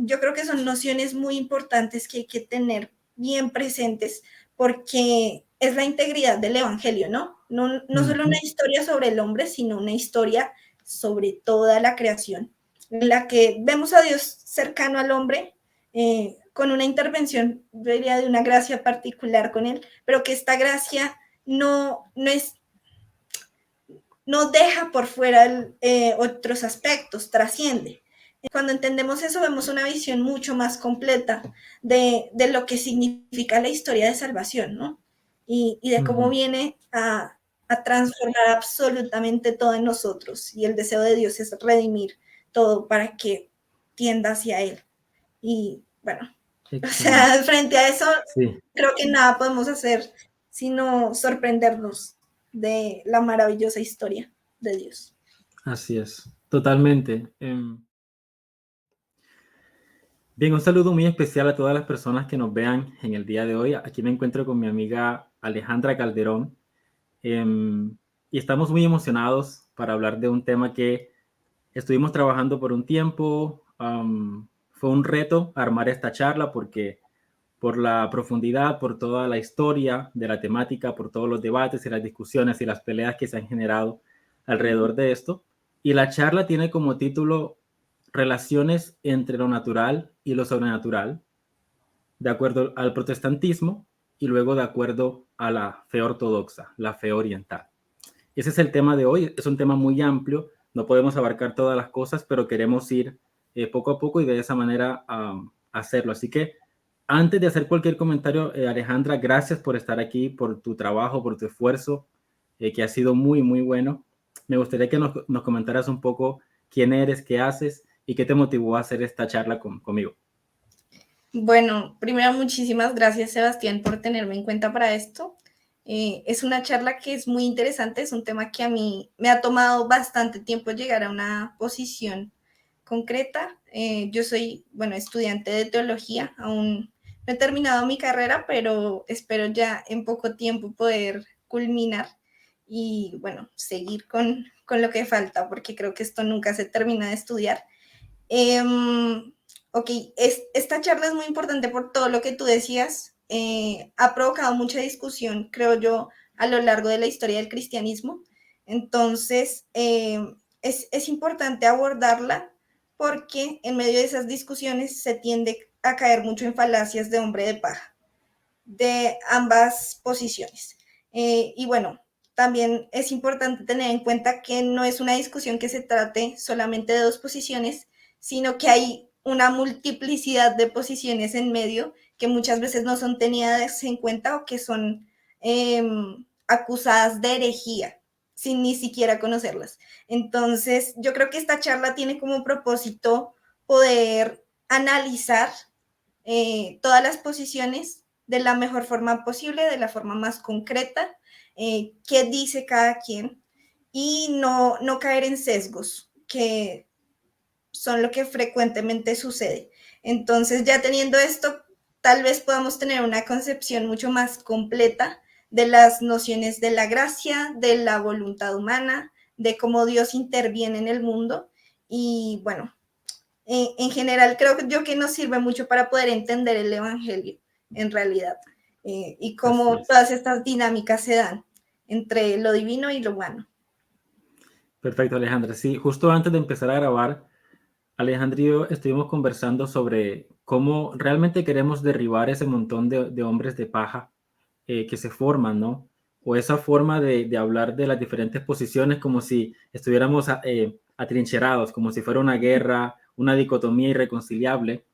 yo creo que son nociones muy importantes que hay que tener bien presentes porque es la integridad del evangelio, ¿no? No solo una historia sobre el hombre, sino una historia sobre toda la creación, en la que vemos a Dios cercano al hombre, con una intervención, diría, de una gracia particular con él, pero que esta gracia no deja por fuera otros aspectos, trasciende. Cuando entendemos eso, vemos una visión mucho más completa de lo que significa la historia de salvación, ¿no? Y de cómo viene a transformar absolutamente todo en nosotros. Y el deseo de Dios es redimir todo para que tienda hacia Él. Y bueno, o sea, frente a eso, sí, creo que nada podemos hacer sino sorprendernos de la maravillosa historia de Dios. Así es, totalmente. Bien, un saludo muy especial a todas las personas que nos vean en el día de hoy. Aquí me encuentro con mi amiga Alejandra Calderón y estamos muy emocionados para hablar de un tema que estuvimos trabajando por un tiempo. Fue un reto armar esta charla porque por la profundidad, por toda la historia de la temática, por todos los debates y las discusiones y las peleas que se han generado alrededor de esto. Y la charla tiene como título Relaciones entre lo natural y lo sobrenatural, de acuerdo al protestantismo y luego de acuerdo a la fe ortodoxa, la fe oriental. Ese es el tema de hoy. Es un tema muy amplio, no podemos abarcar todas las cosas, pero queremos ir poco a poco y de esa manera hacerlo. Así que antes de hacer cualquier comentario, Alejandra, gracias por estar aquí, por tu trabajo, por tu esfuerzo, que ha sido muy, muy bueno. Me gustaría que nos comentaras un poco quién eres, qué haces y qué te motivó a hacer esta charla conmigo. Bueno, primero muchísimas gracias, Sebastián, por tenerme en cuenta para esto. Es una charla que es muy interesante, es un tema que a mí me ha tomado bastante tiempo llegar a una posición concreta. Yo soy, bueno, estudiante de teología, aún no he terminado mi carrera, pero espero ya en poco tiempo poder culminar y, bueno, seguir con lo que falta, porque creo que esto nunca se termina de estudiar. Ok, esta charla es muy importante por todo lo que tú decías. Ha provocado mucha discusión, creo yo, a lo largo de la historia del cristianismo. Entonces, es importante abordarla porque en medio de esas discusiones se tiende a caer mucho en falacias de hombre de paja, de ambas posiciones. Y bueno, también es importante tener en cuenta que no es una discusión que se trate solamente de dos posiciones, sino que hay una multiplicidad de posiciones en medio que muchas veces no son tenidas en cuenta o que son acusadas de herejía sin ni siquiera conocerlas. Entonces, yo creo que esta charla tiene como propósito poder analizar todas las posiciones de la mejor forma posible, de la forma más concreta, qué dice cada quien y no caer en sesgos, que son lo que frecuentemente sucede. Entonces, ya teniendo esto, tal vez podamos tener una concepción mucho más completa de las nociones de la gracia, de la voluntad humana, de cómo Dios interviene en el mundo y bueno, en general creo yo que nos sirve mucho para poder entender el evangelio en realidad y cómo todas estas dinámicas se dan entre lo divino y lo humano. Perfecto, Alejandra. Sí, justo antes de empezar a grabar, Alejandra y yo estuvimos conversando sobre cómo realmente queremos derribar ese montón de hombres de paja que se forman, ¿no? O esa forma de hablar de las diferentes posiciones como si estuviéramos atrincherados, como si fuera una guerra, una dicotomía irreconciliable.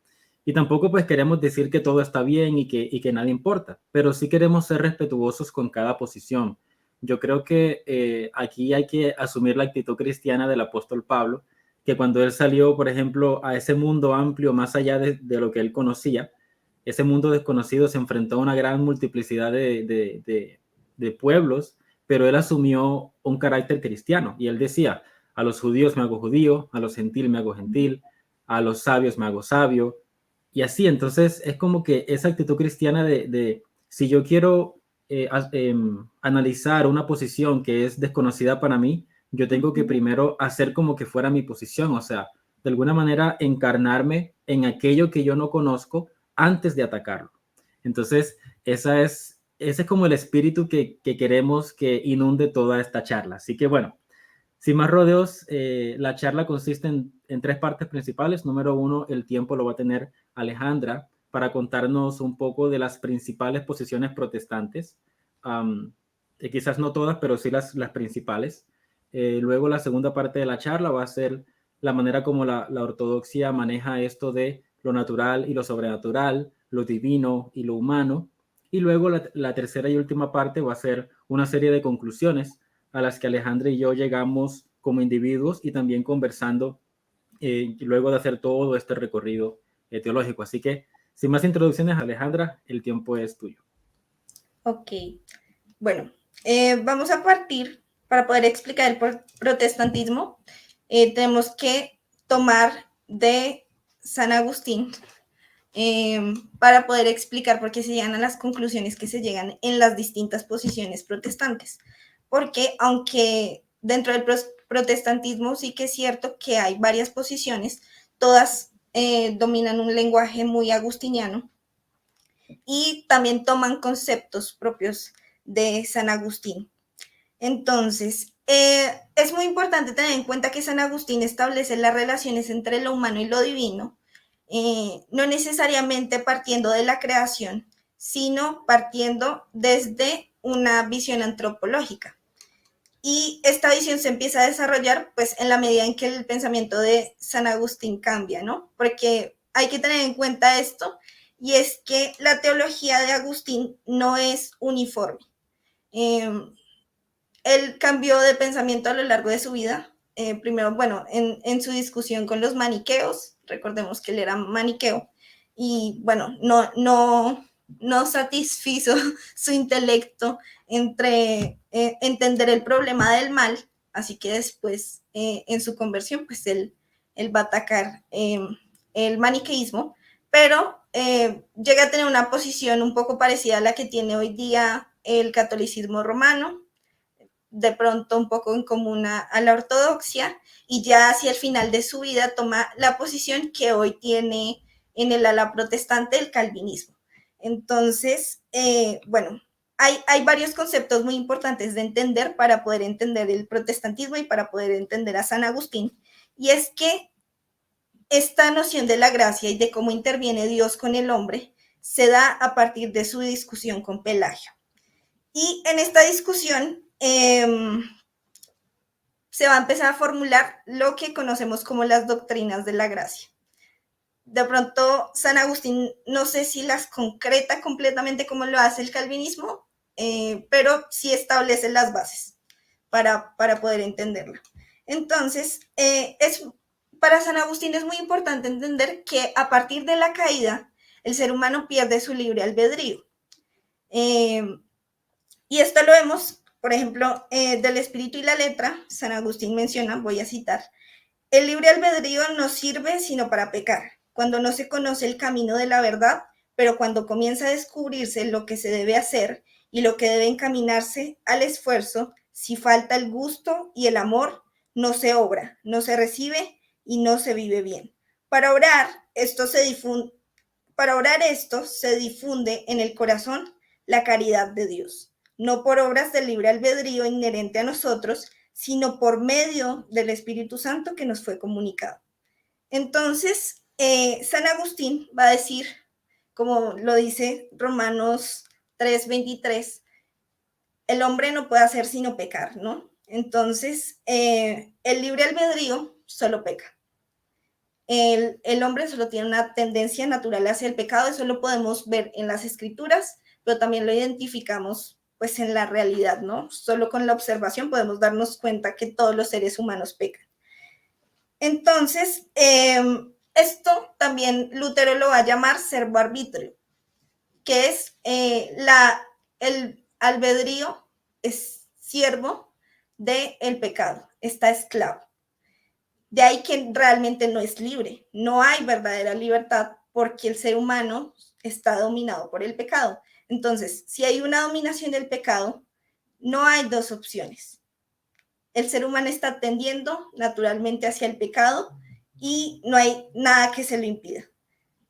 Y tampoco pues queremos decir que todo está bien y que nada importa, pero sí queremos ser respetuosos con cada posición. Yo creo que aquí hay que asumir la actitud cristiana del apóstol Pablo, que cuando él salió, por ejemplo, a ese mundo amplio, más allá de lo que él conocía, ese mundo desconocido se enfrentó a una gran multiplicidad de pueblos, pero él asumió un carácter cristiano y él decía, a los judíos me hago judío, a los gentiles me hago gentil, a los sabios me hago sabio, y así. Entonces es como que esa actitud cristiana de si yo quiero analizar una posición que es desconocida para mí, yo tengo que primero hacer como que fuera mi posición, o sea, de alguna manera encarnarme en aquello que yo no conozco antes de atacarlo. Entonces, ese es como el espíritu que queremos que inunde toda esta charla. Así que bueno, sin más rodeos, la charla consiste en tres partes principales. Número uno, el tiempo lo va a tener Alejandra para contarnos un poco de las principales posiciones protestantes. Quizás no todas, pero sí las principales. Luego la segunda parte de la charla va a ser la manera como la ortodoxia maneja esto de lo natural y lo sobrenatural, lo divino y lo humano. Y luego la tercera y última parte va a ser una serie de conclusiones a las que Alejandra y yo llegamos como individuos y también conversando luego de hacer todo este recorrido teológico. Así que, sin más introducciones, Alejandra, el tiempo es tuyo. Ok, bueno, vamos a partir, para poder explicar el protestantismo, tenemos que tomar de San Agustín para poder explicar por qué se llegan a las conclusiones que se llegan en las distintas posiciones protestantes. Porque aunque dentro del protestantismo sí que es cierto que hay varias posiciones, todas dominan un lenguaje muy agustiniano y también toman conceptos propios de San Agustín. Entonces, es muy importante tener en cuenta que San Agustín establece las relaciones entre lo humano y lo divino, no necesariamente partiendo de la creación, sino partiendo desde una visión antropológica. Y esta visión se empieza a desarrollar pues en la medida en que el pensamiento de San Agustín cambia, ¿no? Porque hay que tener en cuenta esto, y es que la teología de Agustín no es uniforme. Él cambió de pensamiento a lo largo de su vida. Primero, bueno, en su discusión con los maniqueos, recordemos que él era maniqueo, y bueno, no satisfizo su intelecto entre entender el problema del mal, así que después en su conversión, pues él va a atacar el maniqueísmo, pero llega a tener una posición un poco parecida a la que tiene hoy día el catolicismo romano, de pronto un poco en común a la ortodoxia, y ya hacia el final de su vida toma la posición que hoy tiene en el ala protestante, el calvinismo. Entonces, bueno, hay varios conceptos muy importantes de entender para poder entender el protestantismo y para poder entender a San Agustín, y es que esta noción de la gracia y de cómo interviene Dios con el hombre se da a partir de su discusión con Pelagio. Y en esta discusión se va a empezar a formular lo que conocemos como las doctrinas de la gracia. De pronto, San Agustín, no sé si las concreta completamente como lo hace el calvinismo, pero sí establece las bases para poder entenderla. Entonces, para San Agustín es muy importante entender que a partir de la caída, el ser humano pierde su libre albedrío. Y esto lo vemos, por ejemplo, del espíritu y la letra. San Agustín menciona, voy a citar: el libre albedrío no sirve sino para pecar, cuando no se conoce el camino de la verdad, pero cuando comienza a descubrirse lo que se debe hacer y lo que debe encaminarse al esfuerzo, si falta el gusto y el amor, no se obra, no se recibe y no se vive bien. Para orar esto se difunde en el corazón la caridad de Dios, no por obras del libre albedrío inherente a nosotros, sino por medio del Espíritu Santo que nos fue comunicado. Entonces, San Agustín va a decir, como lo dice Romanos 3:23, el hombre no puede hacer sino pecar, ¿no? Entonces, el libre albedrío solo peca. El hombre solo tiene una tendencia natural hacia el pecado, eso lo podemos ver en las escrituras, pero también lo identificamos pues en la realidad, ¿no? Solo con la observación podemos darnos cuenta que todos los seres humanos pecan. Entonces, esto también Lutero lo va a llamar servo arbitrio, que es el albedrío es siervo del pecado, está esclavo. De ahí que realmente no es libre, no hay verdadera libertad porque el ser humano está dominado por el pecado. Entonces, si hay una dominación del pecado, no hay dos opciones. El ser humano está tendiendo naturalmente hacia el pecado y no hay nada que se lo impida.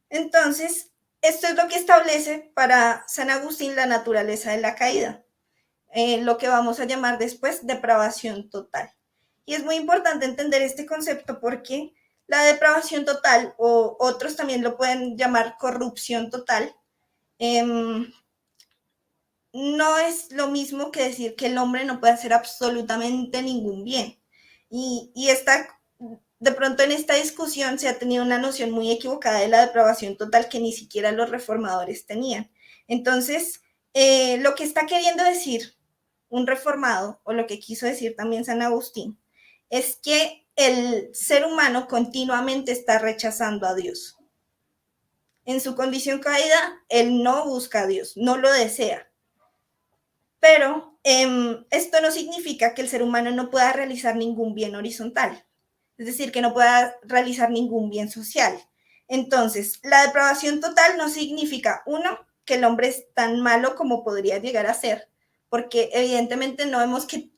Entonces, esto es lo que establece para San Agustín la naturaleza de la caída, lo que vamos a llamar después depravación total. Y es muy importante entender este concepto porque la depravación total, o otros también lo pueden llamar corrupción total, no es lo mismo que decir que el hombre no puede hacer absolutamente ningún bien. Y de pronto en esta discusión se ha tenido una noción muy equivocada de la depravación total que ni siquiera los reformadores tenían. Entonces, lo que está queriendo decir un reformado, o lo que quiso decir también San Agustín, es que el ser humano continuamente está rechazando a Dios. En su condición caída, él no busca a Dios, no lo desea. Pero esto no significa que el ser humano no pueda realizar ningún bien horizontal, es decir, que no pueda realizar ningún bien social. Entonces, la depravación total no significa, uno, que el hombre es tan malo como podría llegar a ser, porque evidentemente no vemos que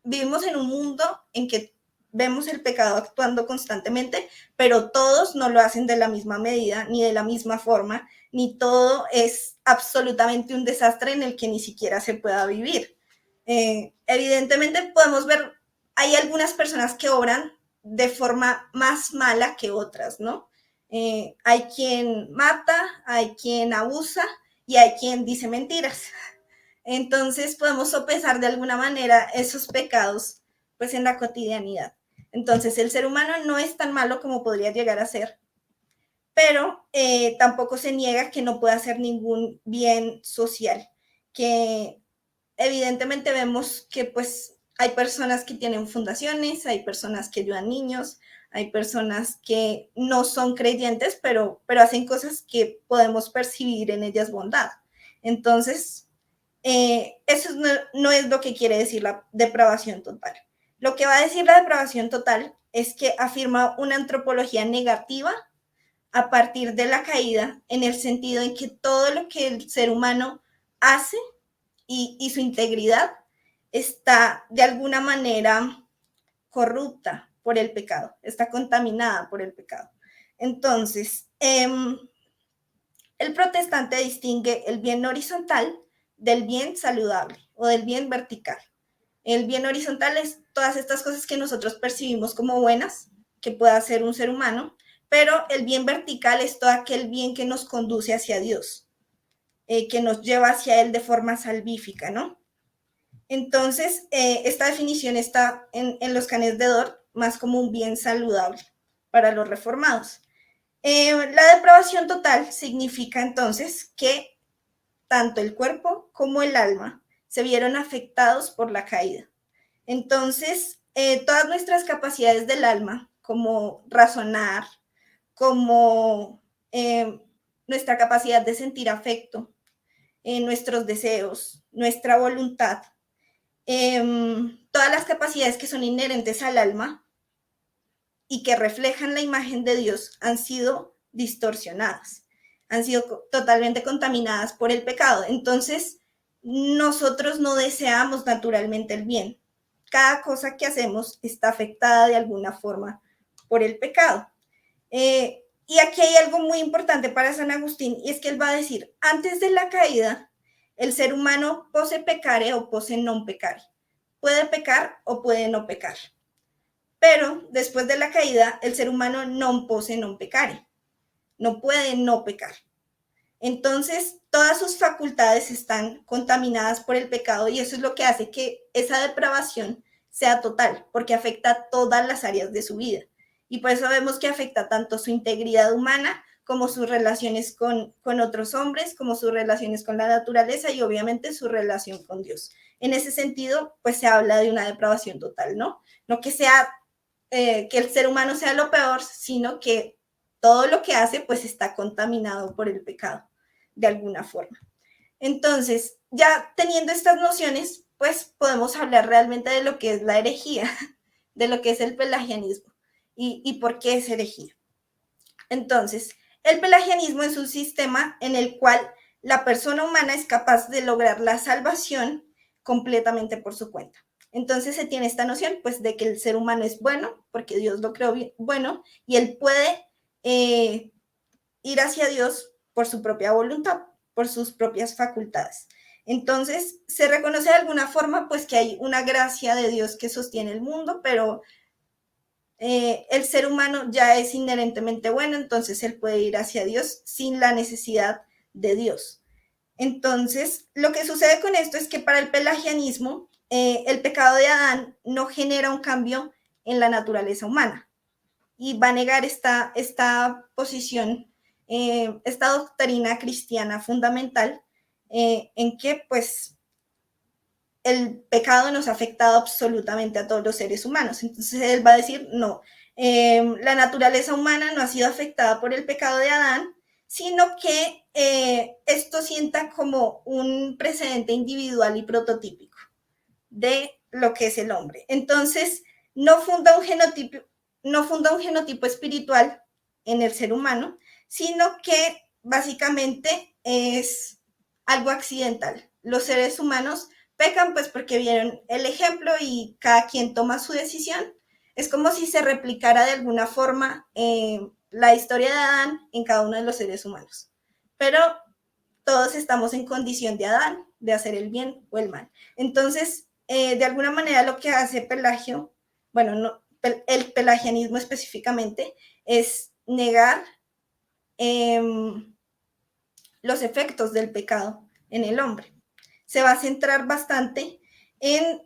vivimos en un mundo en que vemos el pecado actuando constantemente, pero todos no lo hacen de la misma medida ni de la misma forma, ni todo es absolutamente un desastre en el que ni siquiera se pueda vivir. Evidentemente podemos ver, hay algunas personas que obran de forma más mala que otras, ¿no? Hay quien mata, hay quien abusa y hay quien dice mentiras. Entonces podemos sopesar de alguna manera esos pecados pues en la cotidianidad. Entonces el ser humano no es tan malo como podría llegar a ser, pero tampoco se niega que no pueda hacer ningún bien social, que evidentemente vemos que pues hay personas que tienen fundaciones, hay personas que ayudan niños, hay personas que no son creyentes, pero hacen cosas que podemos percibir en ellas bondad. Entonces, eso no es lo que quiere decir la depravación total. Lo que va a decir la depravación total es que afirma una antropología negativa a partir de la caída, en el sentido en que todo lo que el ser humano hace y su integridad está de alguna manera corrupta por el pecado, está contaminada por el pecado. Entonces, el protestante distingue el bien horizontal del bien saludable o del bien vertical. El bien horizontal es todas estas cosas que nosotros percibimos como buenas, que pueda hacer un ser humano, pero el bien vertical es todo aquel bien que nos conduce hacia Dios, que nos lleva hacia Él de forma salvífica, ¿no? Entonces, esta definición está en los canes de Dort más como un bien saludable para los reformados. La depravación total significa entonces que tanto el cuerpo como el alma se vieron afectados por la caída. Entonces, todas nuestras capacidades del alma, como razonar, como nuestra capacidad de sentir afecto, nuestros deseos, nuestra voluntad, todas las capacidades que son inherentes al alma y que reflejan la imagen de Dios han sido distorsionadas, han sido totalmente contaminadas por el pecado. Entonces, nosotros no deseamos naturalmente el bien. Cada cosa que hacemos está afectada de alguna forma por el pecado. Y aquí hay algo muy importante para San Agustín, y es que él va a decir, antes de la caída, el ser humano pose pecare o pose non pecare. Puede pecar o puede no pecar. Pero después de la caída, el ser humano non pose non pecare. No puede no pecar. Entonces, todas sus facultades están contaminadas por el pecado y eso es lo que hace que esa depravación sea total, porque afecta todas las áreas de su vida. Y por eso vemos que afecta tanto su integridad humana como sus relaciones con otros hombres, como sus relaciones con la naturaleza y obviamente su relación con Dios. En ese sentido, pues se habla de una depravación total, ¿no? No que sea que el ser humano sea lo peor, sino que todo lo que hace pues está contaminado por el pecado de alguna forma. Entonces, ya teniendo estas nociones, pues podemos hablar realmente de lo que es la herejía, de lo que es el pelagianismo y por qué es herejía. Entonces, el pelagianismo es un sistema en el cual la persona humana es capaz de lograr la salvación completamente por su cuenta. Entonces se tiene esta noción pues de que el ser humano es bueno porque Dios lo creó bueno y él puede ir hacia Dios por su propia voluntad, por sus propias facultades. Entonces se reconoce de alguna forma pues que hay una gracia de Dios que sostiene el mundo, pero el ser humano ya es inherentemente bueno, entonces él puede ir hacia Dios sin la necesidad de Dios. Entonces, lo que sucede con esto es que para el pelagianismo, el pecado de Adán no genera un cambio en la naturaleza humana y va a negar esta posición, esta doctrina cristiana fundamental, en que pues el pecado nos ha afectado absolutamente a todos los seres humanos. Entonces él va a decir, no, la naturaleza humana no ha sido afectada por el pecado de Adán, sino que esto sienta como un precedente individual y prototípico de lo que es el hombre. Entonces, no funda un genotipo espiritual en el ser humano, sino que básicamente es algo accidental. Los seres humanos pecan pues porque vieron el ejemplo y cada quien toma su decisión. Es como si se replicara de alguna forma la historia de Adán en cada uno de los seres humanos. Pero todos estamos en condición de Adán, de hacer el bien o el mal. Entonces, de alguna manera lo que hace Pelagio, bueno, no, el pelagianismo específicamente, es negar los efectos del pecado en el hombre. Se va a centrar bastante en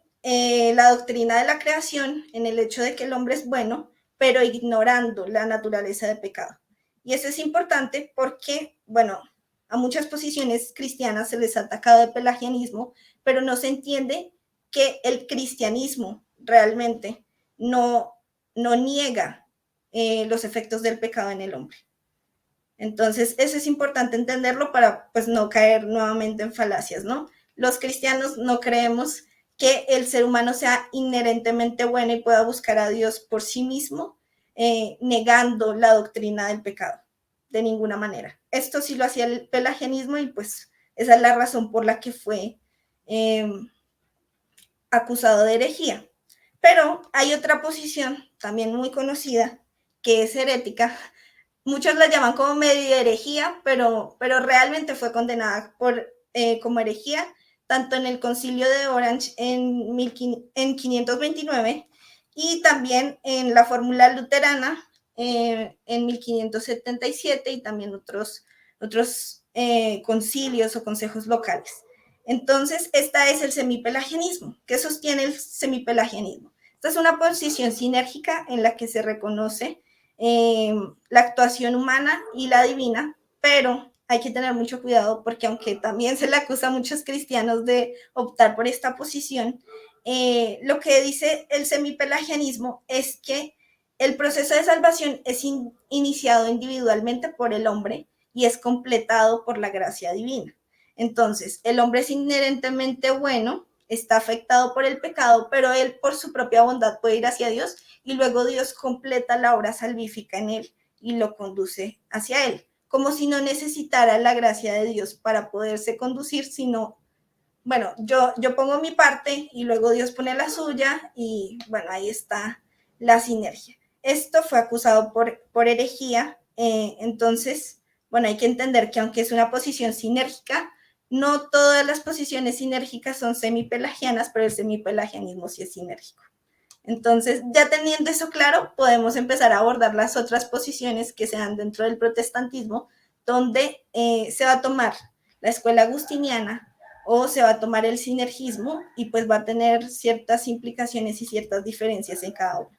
la doctrina de la creación, en el hecho de que el hombre es bueno, pero ignorando la naturaleza de pecado. Y eso es importante porque, bueno, a muchas posiciones cristianas se les ha atacado de pelagianismo, pero no se entiende que el cristianismo realmente no niega los efectos del pecado en el hombre. Entonces, eso es importante entenderlo para pues no caer nuevamente en falacias, ¿no? Los cristianos no creemos que el ser humano sea inherentemente bueno y pueda buscar a Dios por sí mismo, negando la doctrina del pecado, de ninguna manera. Esto sí lo hacía el pelagianismo y pues esa es la razón por la que fue acusado de herejía. Pero hay otra posición también muy conocida que es herética. Muchos la llaman como medio herejía, pero realmente fue condenada como herejía, tanto en el concilio de Orange en 529 y también en la fórmula luterana en 1577 y también otros concilios o consejos locales. Entonces, esta es el semipelagianismo. ¿Qué sostiene el semipelagianismo? Esta es una posición sinérgica en la que se reconoce la actuación humana y la divina, pero hay que tener mucho cuidado porque aunque también se le acusa a muchos cristianos de optar por esta posición, lo que dice el semipelagianismo es que el proceso de salvación es iniciado individualmente por el hombre y es completado por la gracia divina. Entonces, el hombre es inherentemente bueno, está afectado por el pecado, pero él por su propia bondad puede ir hacia Dios y luego Dios completa la obra salvífica en él y lo conduce hacia él, como si no necesitara la gracia de Dios para poderse conducir, sino, bueno, yo pongo mi parte y luego Dios pone la suya y bueno, ahí está la sinergia. Esto fue acusado por herejía, entonces, bueno, hay que entender que aunque es una posición sinérgica, no todas las posiciones sinérgicas son semipelagianas, pero el semipelagianismo sí es sinérgico. Entonces, ya teniendo eso claro, podemos empezar a abordar las otras posiciones que se dan dentro del protestantismo, donde se va a tomar la escuela agustiniana o se va a tomar el sinergismo y pues va a tener ciertas implicaciones y ciertas diferencias en cada uno.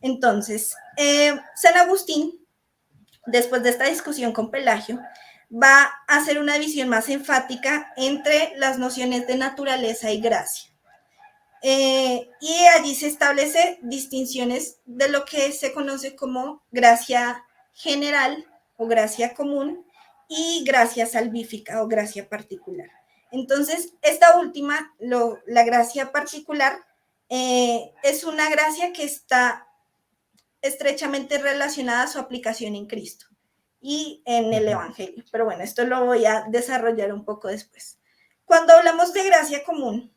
Entonces, San Agustín, después de esta discusión con Pelagio, va a hacer una visión más enfática entre las nociones de naturaleza y gracia. Y allí se establece distinciones de lo que se conoce como gracia general o gracia común y gracia salvífica o gracia particular. Entonces, esta última, la gracia particular, es una gracia que está estrechamente relacionada a su aplicación en Cristo y en el Evangelio. Pero bueno, esto lo voy a desarrollar un poco después. Cuando hablamos de gracia común,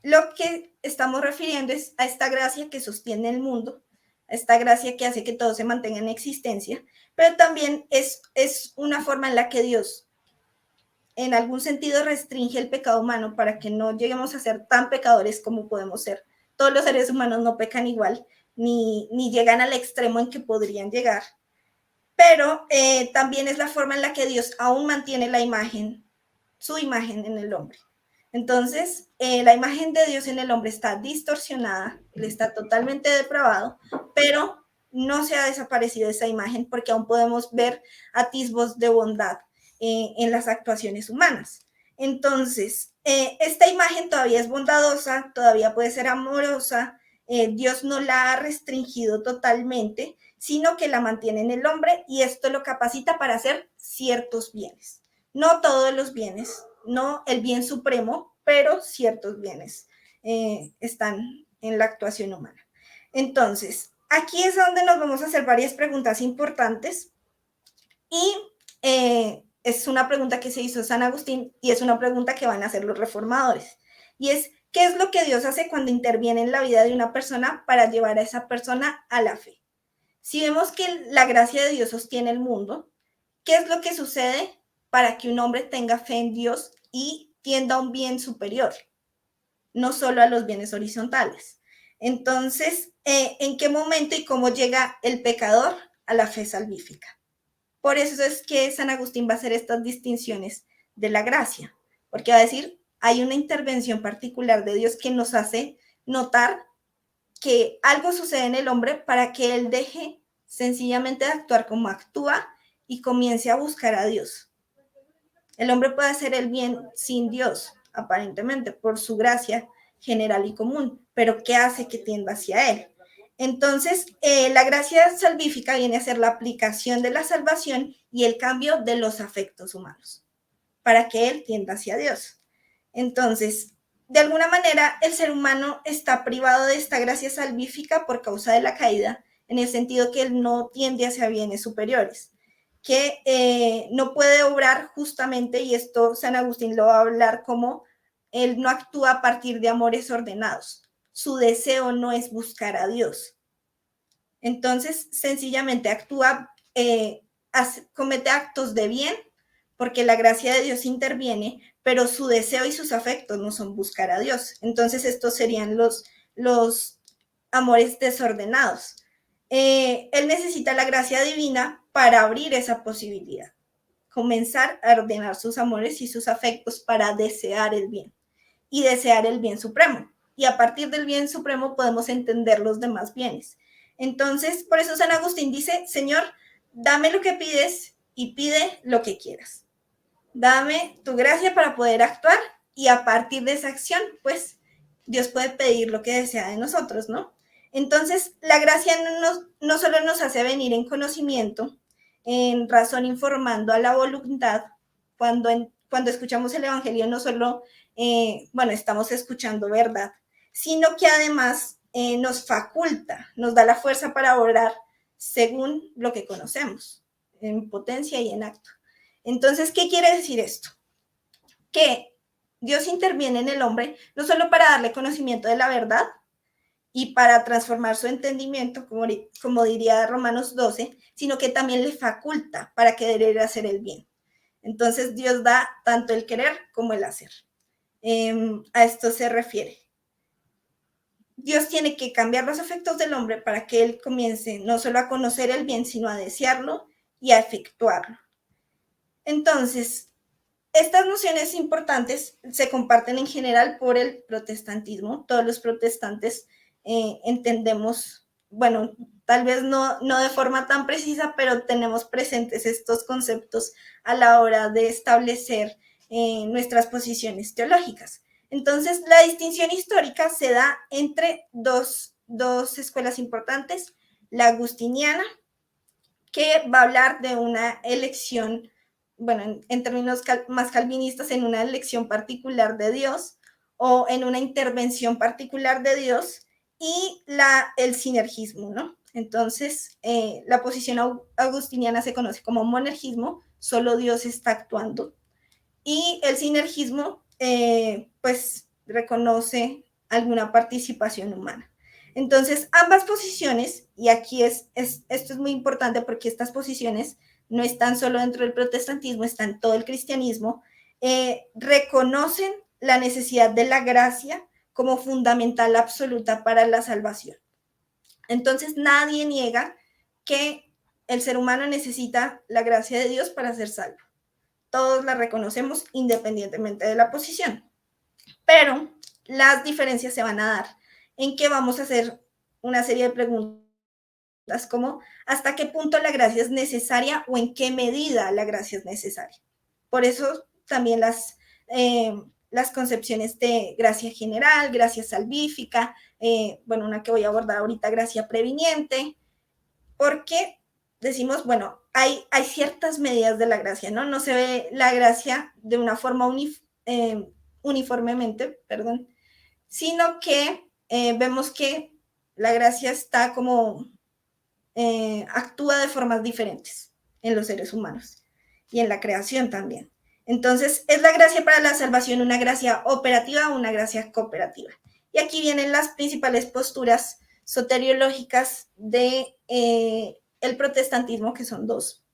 lo que estamos refiriendo es a esta gracia que sostiene el mundo, a esta gracia que hace que todo se mantenga en existencia, pero también es una forma en la que Dios en algún sentido restringe el pecado humano para que no lleguemos a ser tan pecadores como podemos ser. Todos los seres humanos no pecan igual, ni llegan al extremo en que podrían llegar, pero también es la forma en la que Dios aún mantiene la imagen, su imagen en el hombre. Entonces, la imagen de Dios en el hombre está distorsionada, él está totalmente depravado, pero no se ha desaparecido esa imagen porque aún podemos ver atisbos de bondad en las actuaciones humanas. Entonces, esta imagen todavía es bondadosa, todavía puede ser amorosa, Dios no la ha restringido totalmente, sino que la mantiene en el hombre y esto lo capacita para hacer ciertos bienes. No todos los bienes, no el bien supremo, pero ciertos bienes están en la actuación humana. Entonces, aquí es donde nos vamos a hacer varias preguntas importantes y es una pregunta que se hizo San Agustín y es una pregunta que van a hacer los reformadores. Y es, ¿qué es lo que Dios hace cuando interviene en la vida de una persona para llevar a esa persona a la fe? Si vemos que la gracia de Dios sostiene el mundo, ¿qué es lo que sucede para que un hombre tenga fe en Dios y tienda a un bien superior? No solo a los bienes horizontales. Entonces, ¿en qué momento y cómo llega el pecador a la fe salvífica? Por eso es que San Agustín va a hacer estas distinciones de la gracia, porque va a decir, hay una intervención particular de Dios que nos hace notar que algo sucede en el hombre para que él deje sencillamente de actuar como actúa y comience a buscar a Dios. El hombre puede hacer el bien sin Dios, aparentemente, por su gracia general y común, pero ¿qué hace que tienda hacia él? Entonces, la gracia salvífica viene a ser la aplicación de la salvación y el cambio de los afectos humanos para que él tienda hacia Dios. Entonces, de alguna manera, el ser humano está privado de esta gracia salvífica por causa de la caída, en el sentido que él no tiende hacia bienes superiores, que no puede obrar justamente, y esto San Agustín lo va a hablar como él no actúa a partir de amores ordenados. Su deseo no es buscar a Dios. Entonces, sencillamente actúa, comete actos de bien porque la gracia de Dios interviene, pero su deseo y sus afectos no son buscar a Dios. Entonces, estos serían los amores desordenados. Él necesita la gracia divina para abrir esa posibilidad, comenzar a ordenar sus amores y sus afectos para desear el bien y desear el bien supremo. Y a partir del bien supremo podemos entender los demás bienes. Entonces, por eso San Agustín dice, Señor, dame lo que pides y pide lo que quieras. Dame tu gracia para poder actuar y a partir de esa acción, pues Dios puede pedir lo que desea de nosotros, ¿no? Entonces, la gracia no solo nos hace venir en conocimiento, en razón informando a la voluntad, cuando escuchamos el Evangelio no solo, bueno, estamos escuchando verdad, sino que además nos faculta, nos da la fuerza para orar según lo que conocemos, en potencia y en acto. Entonces, ¿qué quiere decir esto? Que Dios interviene en el hombre no solo para darle conocimiento de la verdad y para transformar su entendimiento, como diría Romanos 12, sino que también le faculta para querer hacer el bien. Entonces, Dios da tanto el querer como el hacer. A esto se refiere. Dios tiene que cambiar los afectos del hombre para que él comience no solo a conocer el bien, sino a desearlo y a efectuarlo. Entonces, estas nociones importantes se comparten en general por el protestantismo. Todos los protestantes entendemos, bueno, tal vez no de forma tan precisa, pero tenemos presentes estos conceptos a la hora de establecer nuestras posiciones teológicas. Entonces, la distinción histórica se da entre dos escuelas importantes, la agustiniana, que va a hablar de una elección, bueno, en términos más calvinistas, en una elección particular de Dios o en una intervención particular de Dios, y el sinergismo, ¿no? Entonces, la posición agustiniana se conoce como monergismo, solo Dios está actuando, y el sinergismo, pues, reconoce alguna participación humana. Entonces, ambas posiciones, y aquí esto es muy importante porque estas posiciones no están solo dentro del protestantismo, están en todo el cristianismo, reconocen la necesidad de la gracia como fundamental absoluta para la salvación. Entonces, nadie niega que el ser humano necesita la gracia de Dios para ser salvo. Todos la reconocemos independientemente de la posición. Pero las diferencias se van a dar en que vamos a hacer una serie de preguntas como hasta qué punto la gracia es necesaria o en qué medida la gracia es necesaria. Por eso también las concepciones de gracia general, gracia salvífica, bueno, una que voy a abordar ahorita, gracia previniente, porque decimos, bueno, hay ciertas medidas de la gracia, ¿no? No se ve la gracia de una forma uniformemente, perdón, sino que vemos que la gracia está como actúa de formas diferentes en los seres humanos y en la creación también. Entonces, ¿es la gracia para la salvación una gracia operativa o una gracia cooperativa? Y aquí vienen las principales posturas soteriológicas de el protestantismo, que son dos.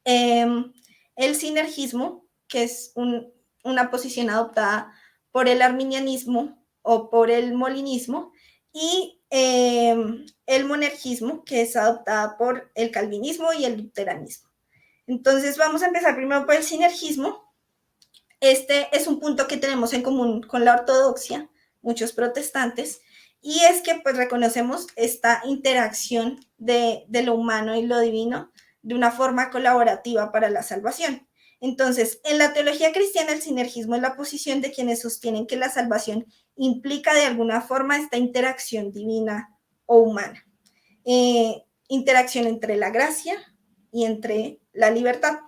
El sinergismo, que es una posición adoptada por el arminianismo o por el molinismo, y el monergismo, que es adoptada por el calvinismo y el luteranismo. Entonces vamos a empezar primero por el sinergismo. Este es un punto que tenemos en común con la ortodoxia, muchos protestantes, y es que pues reconocemos esta interacción de lo humano y lo divino de una forma colaborativa para la salvación. Entonces, en la teología cristiana, el sinergismo es la posición de quienes sostienen que la salvación implica de alguna forma esta interacción divina o humana. Interacción entre la gracia y entre la libertad.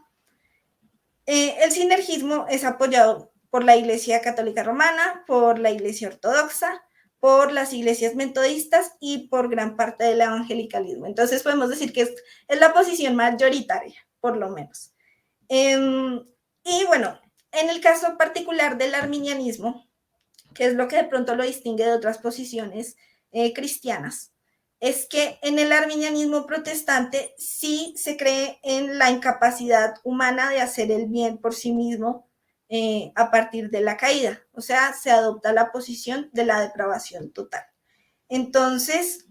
El sinergismo es apoyado por la Iglesia Católica Romana, por la Iglesia Ortodoxa, por las iglesias metodistas y por gran parte del evangelicalismo. Entonces podemos decir que es la posición mayoritaria, por lo menos. Y bueno, en el caso particular del arminianismo, que es lo que de pronto lo distingue de otras posiciones cristianas, es que en el arminianismo protestante sí se cree en la incapacidad humana de hacer el bien por sí mismo a partir de la caída. O sea, se adopta la posición de la depravación total. Entonces,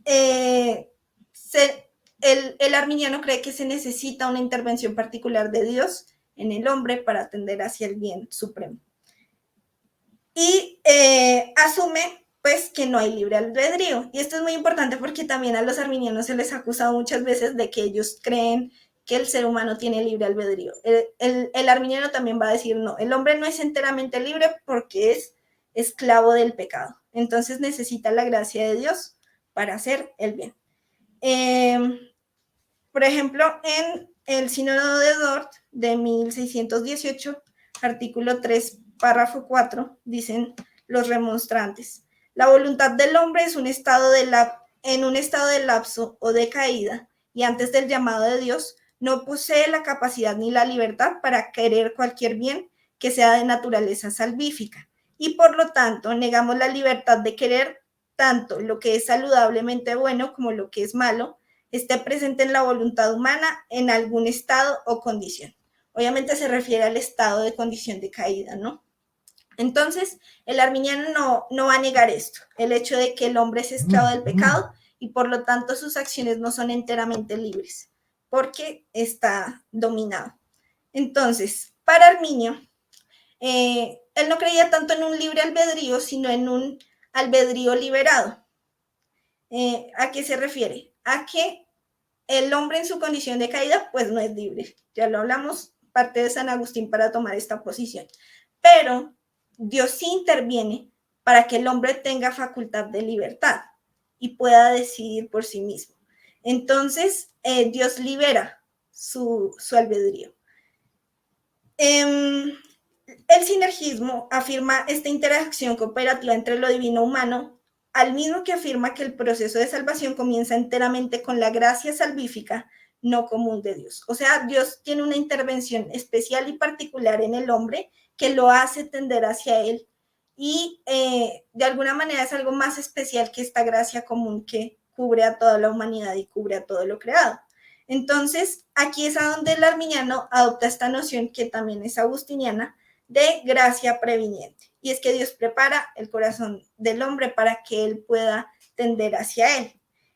el arminiano cree que se necesita una intervención particular de Dios en el hombre para tender hacia el bien supremo. Y asume pues que no hay libre albedrío. Y esto es muy importante porque también a los arminianos se les ha acusado muchas veces de que ellos creen que el ser humano tiene libre albedrío. El arminiano también va a decir, no, el hombre no es enteramente libre porque es esclavo del pecado. Entonces necesita la gracia de Dios para hacer el bien. Por ejemplo, en el Sínodo de Dort de 1618, artículo 3, párrafo 4, dicen los remonstrantes: la voluntad del hombre es en un estado de lapso o de caída, y antes del llamado de Dios no posee la capacidad ni la libertad para querer cualquier bien que sea de naturaleza salvífica, y por lo tanto negamos la libertad de querer tanto lo que es saludablemente bueno como lo que es malo esté presente en la voluntad humana en algún estado o condición. Obviamente se refiere al estado de condición de caída, ¿no? Entonces, el arminiano no va a negar esto, el hecho de que el hombre es esclavo del pecado y por lo tanto sus acciones no son enteramente libres, porque está dominado. Entonces, para Arminio, él no creía tanto en un libre albedrío, sino en un albedrío liberado. ¿A qué se refiere? A que el hombre en su condición de caída, pues no es libre. Ya lo hablamos, parte de San Agustín para tomar esta posición. Pero Dios sí interviene para que el hombre tenga facultad de libertad y pueda decidir por sí mismo. Entonces, Dios libera su albedrío. El sinergismo afirma esta interacción cooperativa entre lo divino humano, al mismo que afirma que el proceso de salvación comienza enteramente con la gracia salvífica no común de Dios. O sea, Dios tiene una intervención especial y particular en el hombre que lo hace tender hacia él y de alguna manera es algo más especial que esta gracia común que cubre a toda la humanidad y cubre a todo lo creado. Entonces, aquí es a donde el arminiano adopta esta noción que también es agustiniana de gracia previniente. Y es que Dios prepara el corazón del hombre para que él pueda tender hacia él.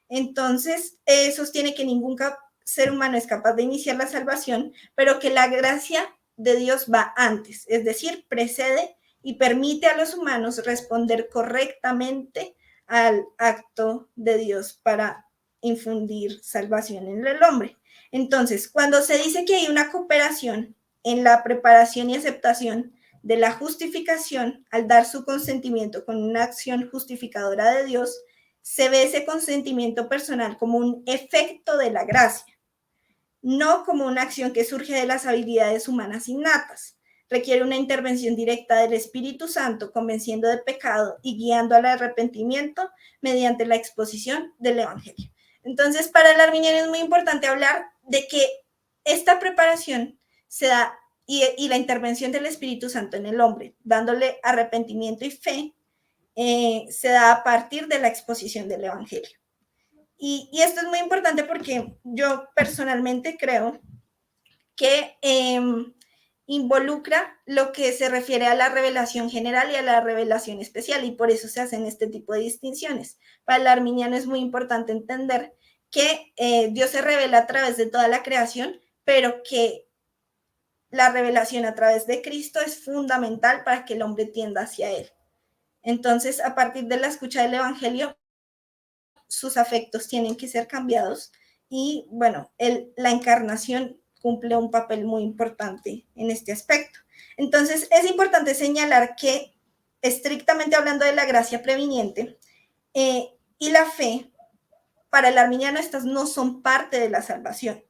Entonces, sostiene que ningún ser humano es capaz de iniciar la salvación, pero que la gracia de Dios va antes, es decir, precede y permite a los humanos responder correctamente al acto de Dios para infundir salvación en el hombre. Entonces, cuando se dice que hay una cooperación en la preparación y aceptación de la justificación al dar su consentimiento con una acción justificadora de Dios, se ve ese consentimiento personal como un efecto de la gracia, no como una acción que surge de las habilidades humanas innatas. Requiere una intervención directa del Espíritu Santo, convenciendo de pecado y guiando al arrepentimiento mediante la exposición del Evangelio. Entonces, para el arminiano es muy importante hablar de que esta preparación se da y la intervención del Espíritu Santo en el hombre, dándole arrepentimiento y fe, se da a partir de la exposición del Evangelio. Y esto es muy importante porque yo personalmente creo que involucra lo que se refiere a la revelación general y a la revelación especial, y por eso se hacen este tipo de distinciones. Para el arminiano es muy importante entender que Dios se revela a través de toda la creación, pero que la revelación a través de Cristo es fundamental para que el hombre tienda hacia él. Entonces, a partir de la escucha del Evangelio, sus afectos tienen que ser cambiados y, bueno, la encarnación cumple un papel muy importante en este aspecto. Entonces, es importante señalar que, estrictamente hablando de la gracia previniente y la fe, para el arminiano estas no son parte de la salvación.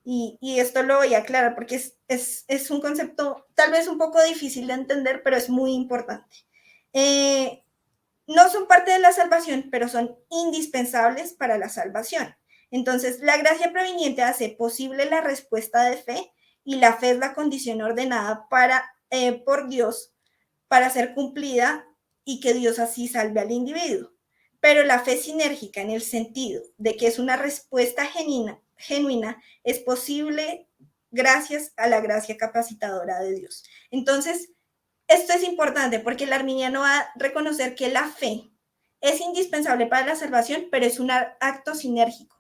Y esto lo voy a aclarar porque es un concepto tal vez un poco difícil de entender, pero es muy importante. No son parte de la salvación, pero son indispensables para la salvación. Entonces, la gracia previniente hace posible la respuesta de fe y la fe es la condición ordenada por Dios para ser cumplida y que Dios así salve al individuo. Pero la fe sinérgica en el sentido de que es una respuesta genuina es posible gracias a la gracia capacitadora de Dios. Entonces, esto es importante porque el arminiano va a reconocer que la fe es indispensable para la salvación, pero es un acto sinérgico.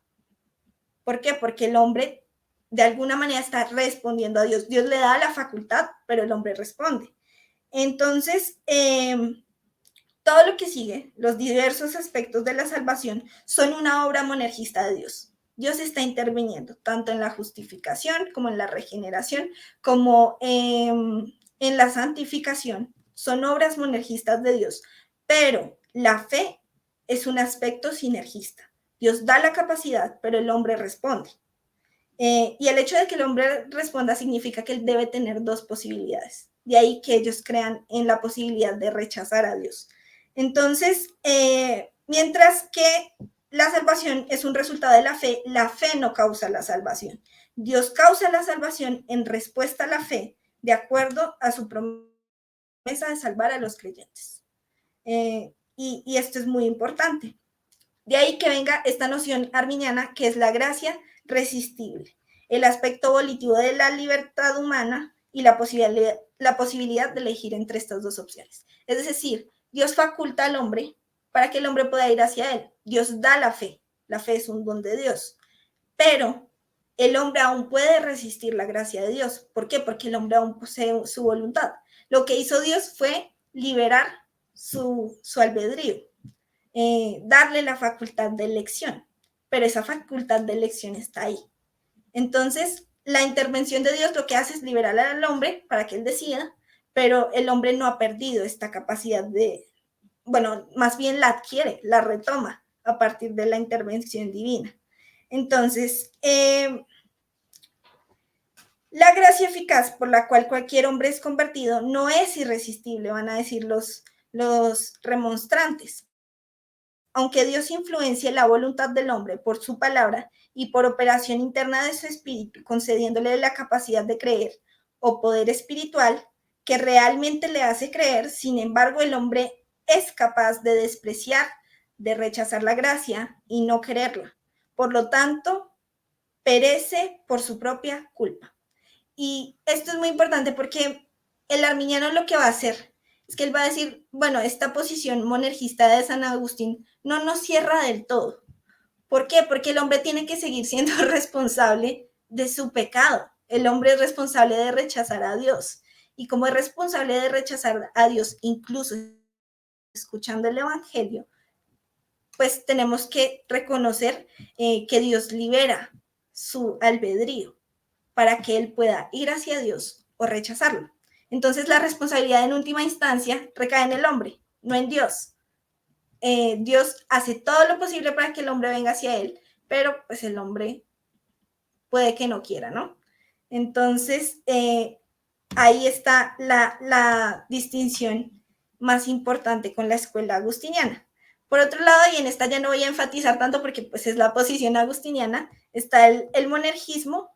¿Por qué? Porque el hombre de alguna manera está respondiendo a Dios. Dios le da la facultad, pero el hombre responde. Entonces, todo lo que sigue, los diversos aspectos de la salvación, son una obra monergista de Dios. Dios está interviniendo tanto en la justificación como en la regeneración, como en la santificación. Son obras monergistas de Dios, pero la fe es un aspecto sinergista. Dios da la capacidad, pero el hombre responde. Y el hecho de que el hombre responda significa que él debe tener dos posibilidades. De ahí que ellos crean en la posibilidad de rechazar a Dios. Entonces, mientras que la salvación es un resultado de la fe no causa la salvación. Dios causa la salvación en respuesta a la fe, de acuerdo a su promesa de salvar a los creyentes. Y esto es muy importante. De ahí que venga esta noción arminiana que es la gracia resistible, el aspecto volitivo de la libertad humana y la posibilidad de elegir entre estas dos opciones. Es decir, Dios faculta al hombre para que el hombre pueda ir hacia él. Dios da la fe es un don de Dios, pero el hombre aún puede resistir la gracia de Dios. ¿Por qué? Porque el hombre aún posee su voluntad. Lo que hizo Dios fue liberar su albedrío, darle la facultad de elección, pero esa facultad de elección está ahí. Entonces, la intervención de Dios lo que hace es liberar al hombre para que él decida, pero el hombre no ha perdido esta capacidad bueno, más bien la adquiere, la retoma a partir de la intervención divina. Entonces, la gracia eficaz por la cual cualquier hombre es convertido no es irresistible, van a decir los remonstrantes. Aunque Dios influencie la voluntad del hombre por su palabra y por operación interna de su espíritu, concediéndole la capacidad de creer o poder espiritual, que realmente le hace creer. Sin embargo, el hombre es capaz de despreciar, de rechazar la gracia y no quererla. Por lo tanto, perece por su propia culpa. Y esto es muy importante porque el arminiano lo que va a hacer es que él va a decir, bueno, esta posición monergista de San Agustín no nos cierra del todo. ¿Por qué? Porque el hombre tiene que seguir siendo responsable de su pecado. El hombre es responsable de rechazar a Dios. Y como es responsable de rechazar a Dios, incluso escuchando el Evangelio, pues tenemos que reconocer que Dios libera su albedrío para que él pueda ir hacia Dios o rechazarlo. Entonces la responsabilidad en última instancia recae en el hombre, no en Dios. Dios hace todo lo posible para que el hombre venga hacia él, pero pues el hombre puede que no quiera, ¿no? Entonces, ahí está la distinción más importante con la escuela agustiniana. Por otro lado, y en esta ya no voy a enfatizar tanto porque pues es la posición agustiniana, está el monergismo,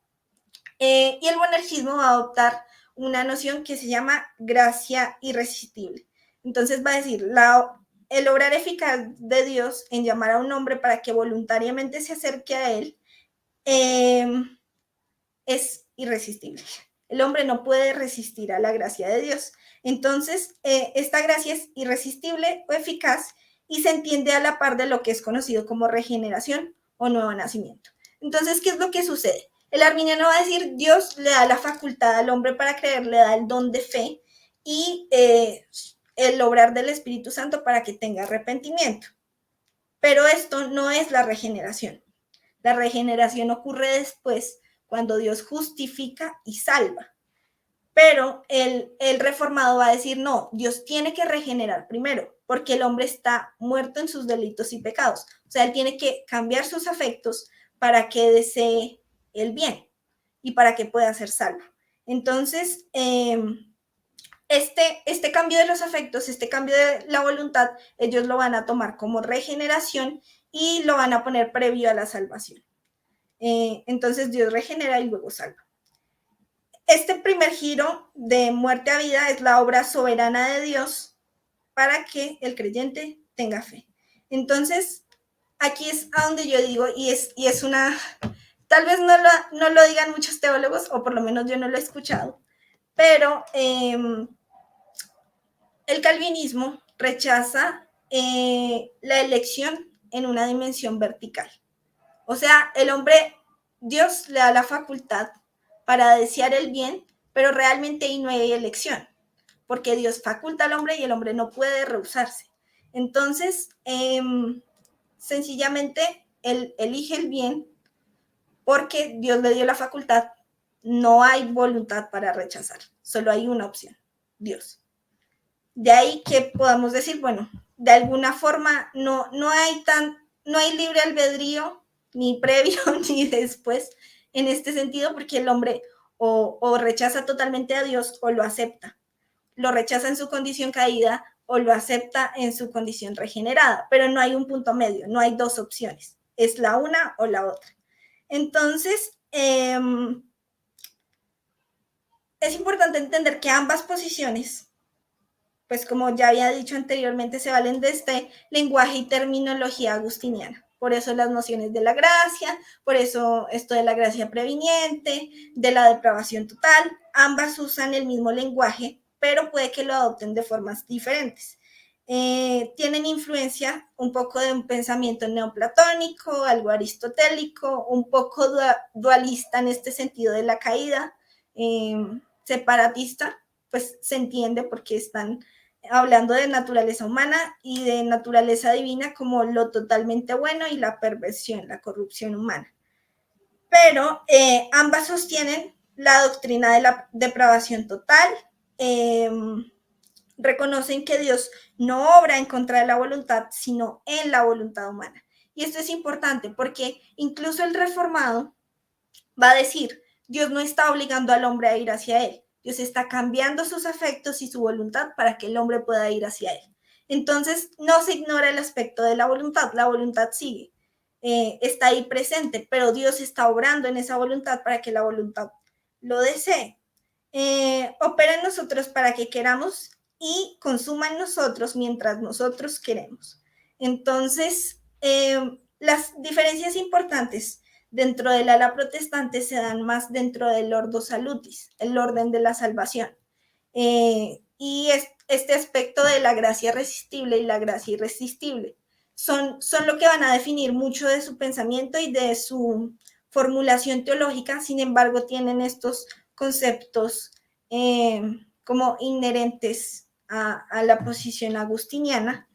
y el monergismo va a adoptar una noción que se llama gracia irresistible. Entonces va a decir, el obrar eficaz de Dios en llamar a un hombre para que voluntariamente se acerque a él es irresistible. El hombre no puede resistir a la gracia de Dios. Entonces, esta gracia es irresistible o eficaz y se entiende a la par de lo que es conocido como regeneración o nuevo nacimiento. Entonces, ¿qué es lo que sucede? El arminiano va a decir, Dios le da la facultad al hombre para creer, le da el don de fe y el obrar del Espíritu Santo para que tenga arrepentimiento. Pero esto no es la regeneración. La regeneración ocurre después, cuando Dios justifica y salva. Pero el reformado va a decir, no, Dios tiene que regenerar primero, porque el hombre está muerto en sus delitos y pecados. O sea, él tiene que cambiar sus afectos para que desee el bien y para que pueda ser salvo. Entonces, este cambio de los afectos, este cambio de la voluntad, ellos lo van a tomar como regeneración y lo van a poner previo a la salvación. Entonces Dios regenera y luego salva. Este primer giro de muerte a vida es la obra soberana de Dios para que el creyente tenga fe. Entonces, aquí es a donde yo digo, y es una, tal vez no lo digan muchos teólogos, o por lo menos yo no lo he escuchado, pero el calvinismo rechaza la elección en una dimensión vertical. O sea, el hombre, Dios le da la facultad para desear el bien, pero realmente ahí no hay elección, porque Dios faculta al hombre y el hombre no puede rehusarse. Entonces, sencillamente, él elige el bien porque Dios le dio la facultad. No hay voluntad para rechazar, solo hay una opción, Dios. De ahí que podamos decir, bueno, de alguna forma no hay libre albedrío, ni previo ni después, en este sentido, porque el hombre o rechaza totalmente a Dios o lo acepta. Lo rechaza en su condición caída o lo acepta en su condición regenerada, pero no hay un punto medio, no hay dos opciones, es la una o la otra. Entonces, es importante entender que ambas posiciones, pues como ya había dicho anteriormente, se valen de este lenguaje y terminología agustiniana. Por eso las nociones de la gracia, por eso esto de la gracia previniente, de la depravación total, ambas usan el mismo lenguaje, pero puede que lo adopten de formas diferentes. Tienen influencia un poco de un pensamiento neoplatónico, algo aristotélico, un poco dualista en este sentido de la caída, separatista, pues se entiende porque están hablando de naturaleza humana y de naturaleza divina como lo totalmente bueno y la perversión, la corrupción humana. Pero ambas sostienen la doctrina de la depravación total, reconocen que Dios no obra en contra de la voluntad, sino en la voluntad humana. Y esto es importante porque incluso el reformado va a decir, Dios no está obligando al hombre a ir hacia él, Dios está cambiando sus afectos y su voluntad para que el hombre pueda ir hacia él. Entonces, no se ignora el aspecto de la voluntad sigue, está ahí presente, pero Dios está obrando en esa voluntad para que la voluntad lo desee. opera en nosotros para que queramos y consuma en nosotros mientras nosotros queremos. Entonces, las diferencias importantes dentro del ala protestante se dan más dentro del ordo salutis, el orden de la salvación. Y este aspecto de la gracia resistible y la gracia irresistible son lo que van a definir mucho de su pensamiento y de su formulación teológica. Sin embargo, tienen estos conceptos como inherentes a la posición agustiniana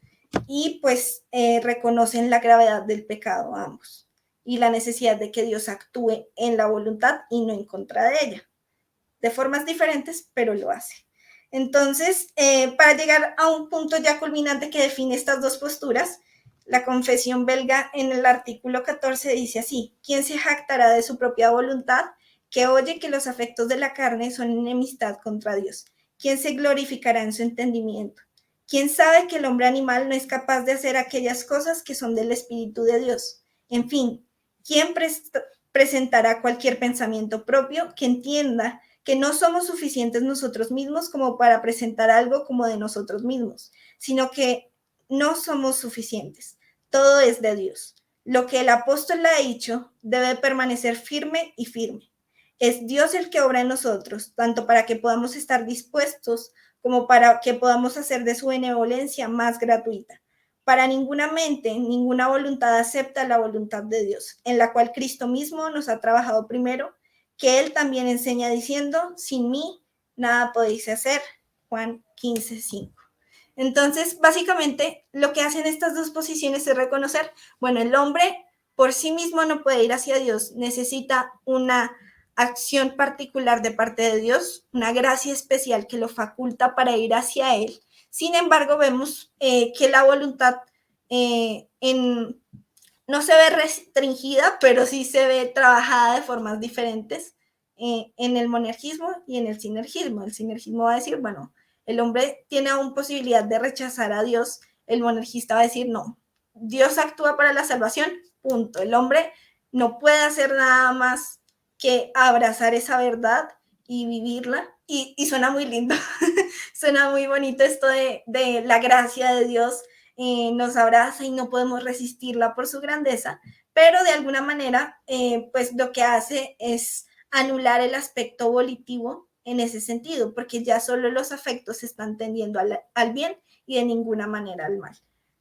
y pues reconocen la gravedad del pecado ambos y la necesidad de que Dios actúe en la voluntad y no en contra de ella. De formas diferentes, pero lo hace. Entonces, para llegar a un punto ya culminante que define estas dos posturas, la confesión belga en el artículo 14 dice así: ¿quién se jactará de su propia voluntad, que oye que los afectos de la carne son enemistad contra Dios? ¿Quién se glorificará en su entendimiento? ¿Quién sabe que el hombre animal no es capaz de hacer aquellas cosas que son del Espíritu de Dios? En fin, ¿quién presentará cualquier pensamiento propio que entienda que no somos suficientes nosotros mismos como para presentar algo como de nosotros mismos, sino que no somos suficientes? Todo es de Dios. Lo que el apóstol ha dicho debe permanecer firme y firme. Es Dios el que obra en nosotros, tanto para que podamos estar dispuestos como para que podamos hacer de su benevolencia más gratuita. Para ninguna mente, ninguna voluntad acepta la voluntad de Dios, en la cual Cristo mismo nos ha trabajado primero, que Él también enseña diciendo: sin mí nada podéis hacer. Juan 15:5. Entonces, básicamente, lo que hacen estas dos posiciones es reconocer, bueno, el hombre por sí mismo no puede ir hacia Dios, necesita una acción particular de parte de Dios, una gracia especial que lo faculta para ir hacia Él. Sin embargo, vemos que la voluntad no se ve restringida, pero sí se ve trabajada de formas diferentes en el monergismo y en el sinergismo. El sinergismo va a decir, bueno, el hombre tiene aún posibilidad de rechazar a Dios. El monergista va a decir, no, Dios actúa para la salvación, punto. El hombre no puede hacer nada más que abrazar esa verdad y vivirla. Y suena muy lindo, suena muy bonito esto de la gracia de Dios. Nos abraza y no podemos resistirla por su grandeza, pero de alguna manera, pues lo que hace es anular el aspecto volitivo en ese sentido, porque ya solo los afectos están tendiendo al bien y de ninguna manera al mal.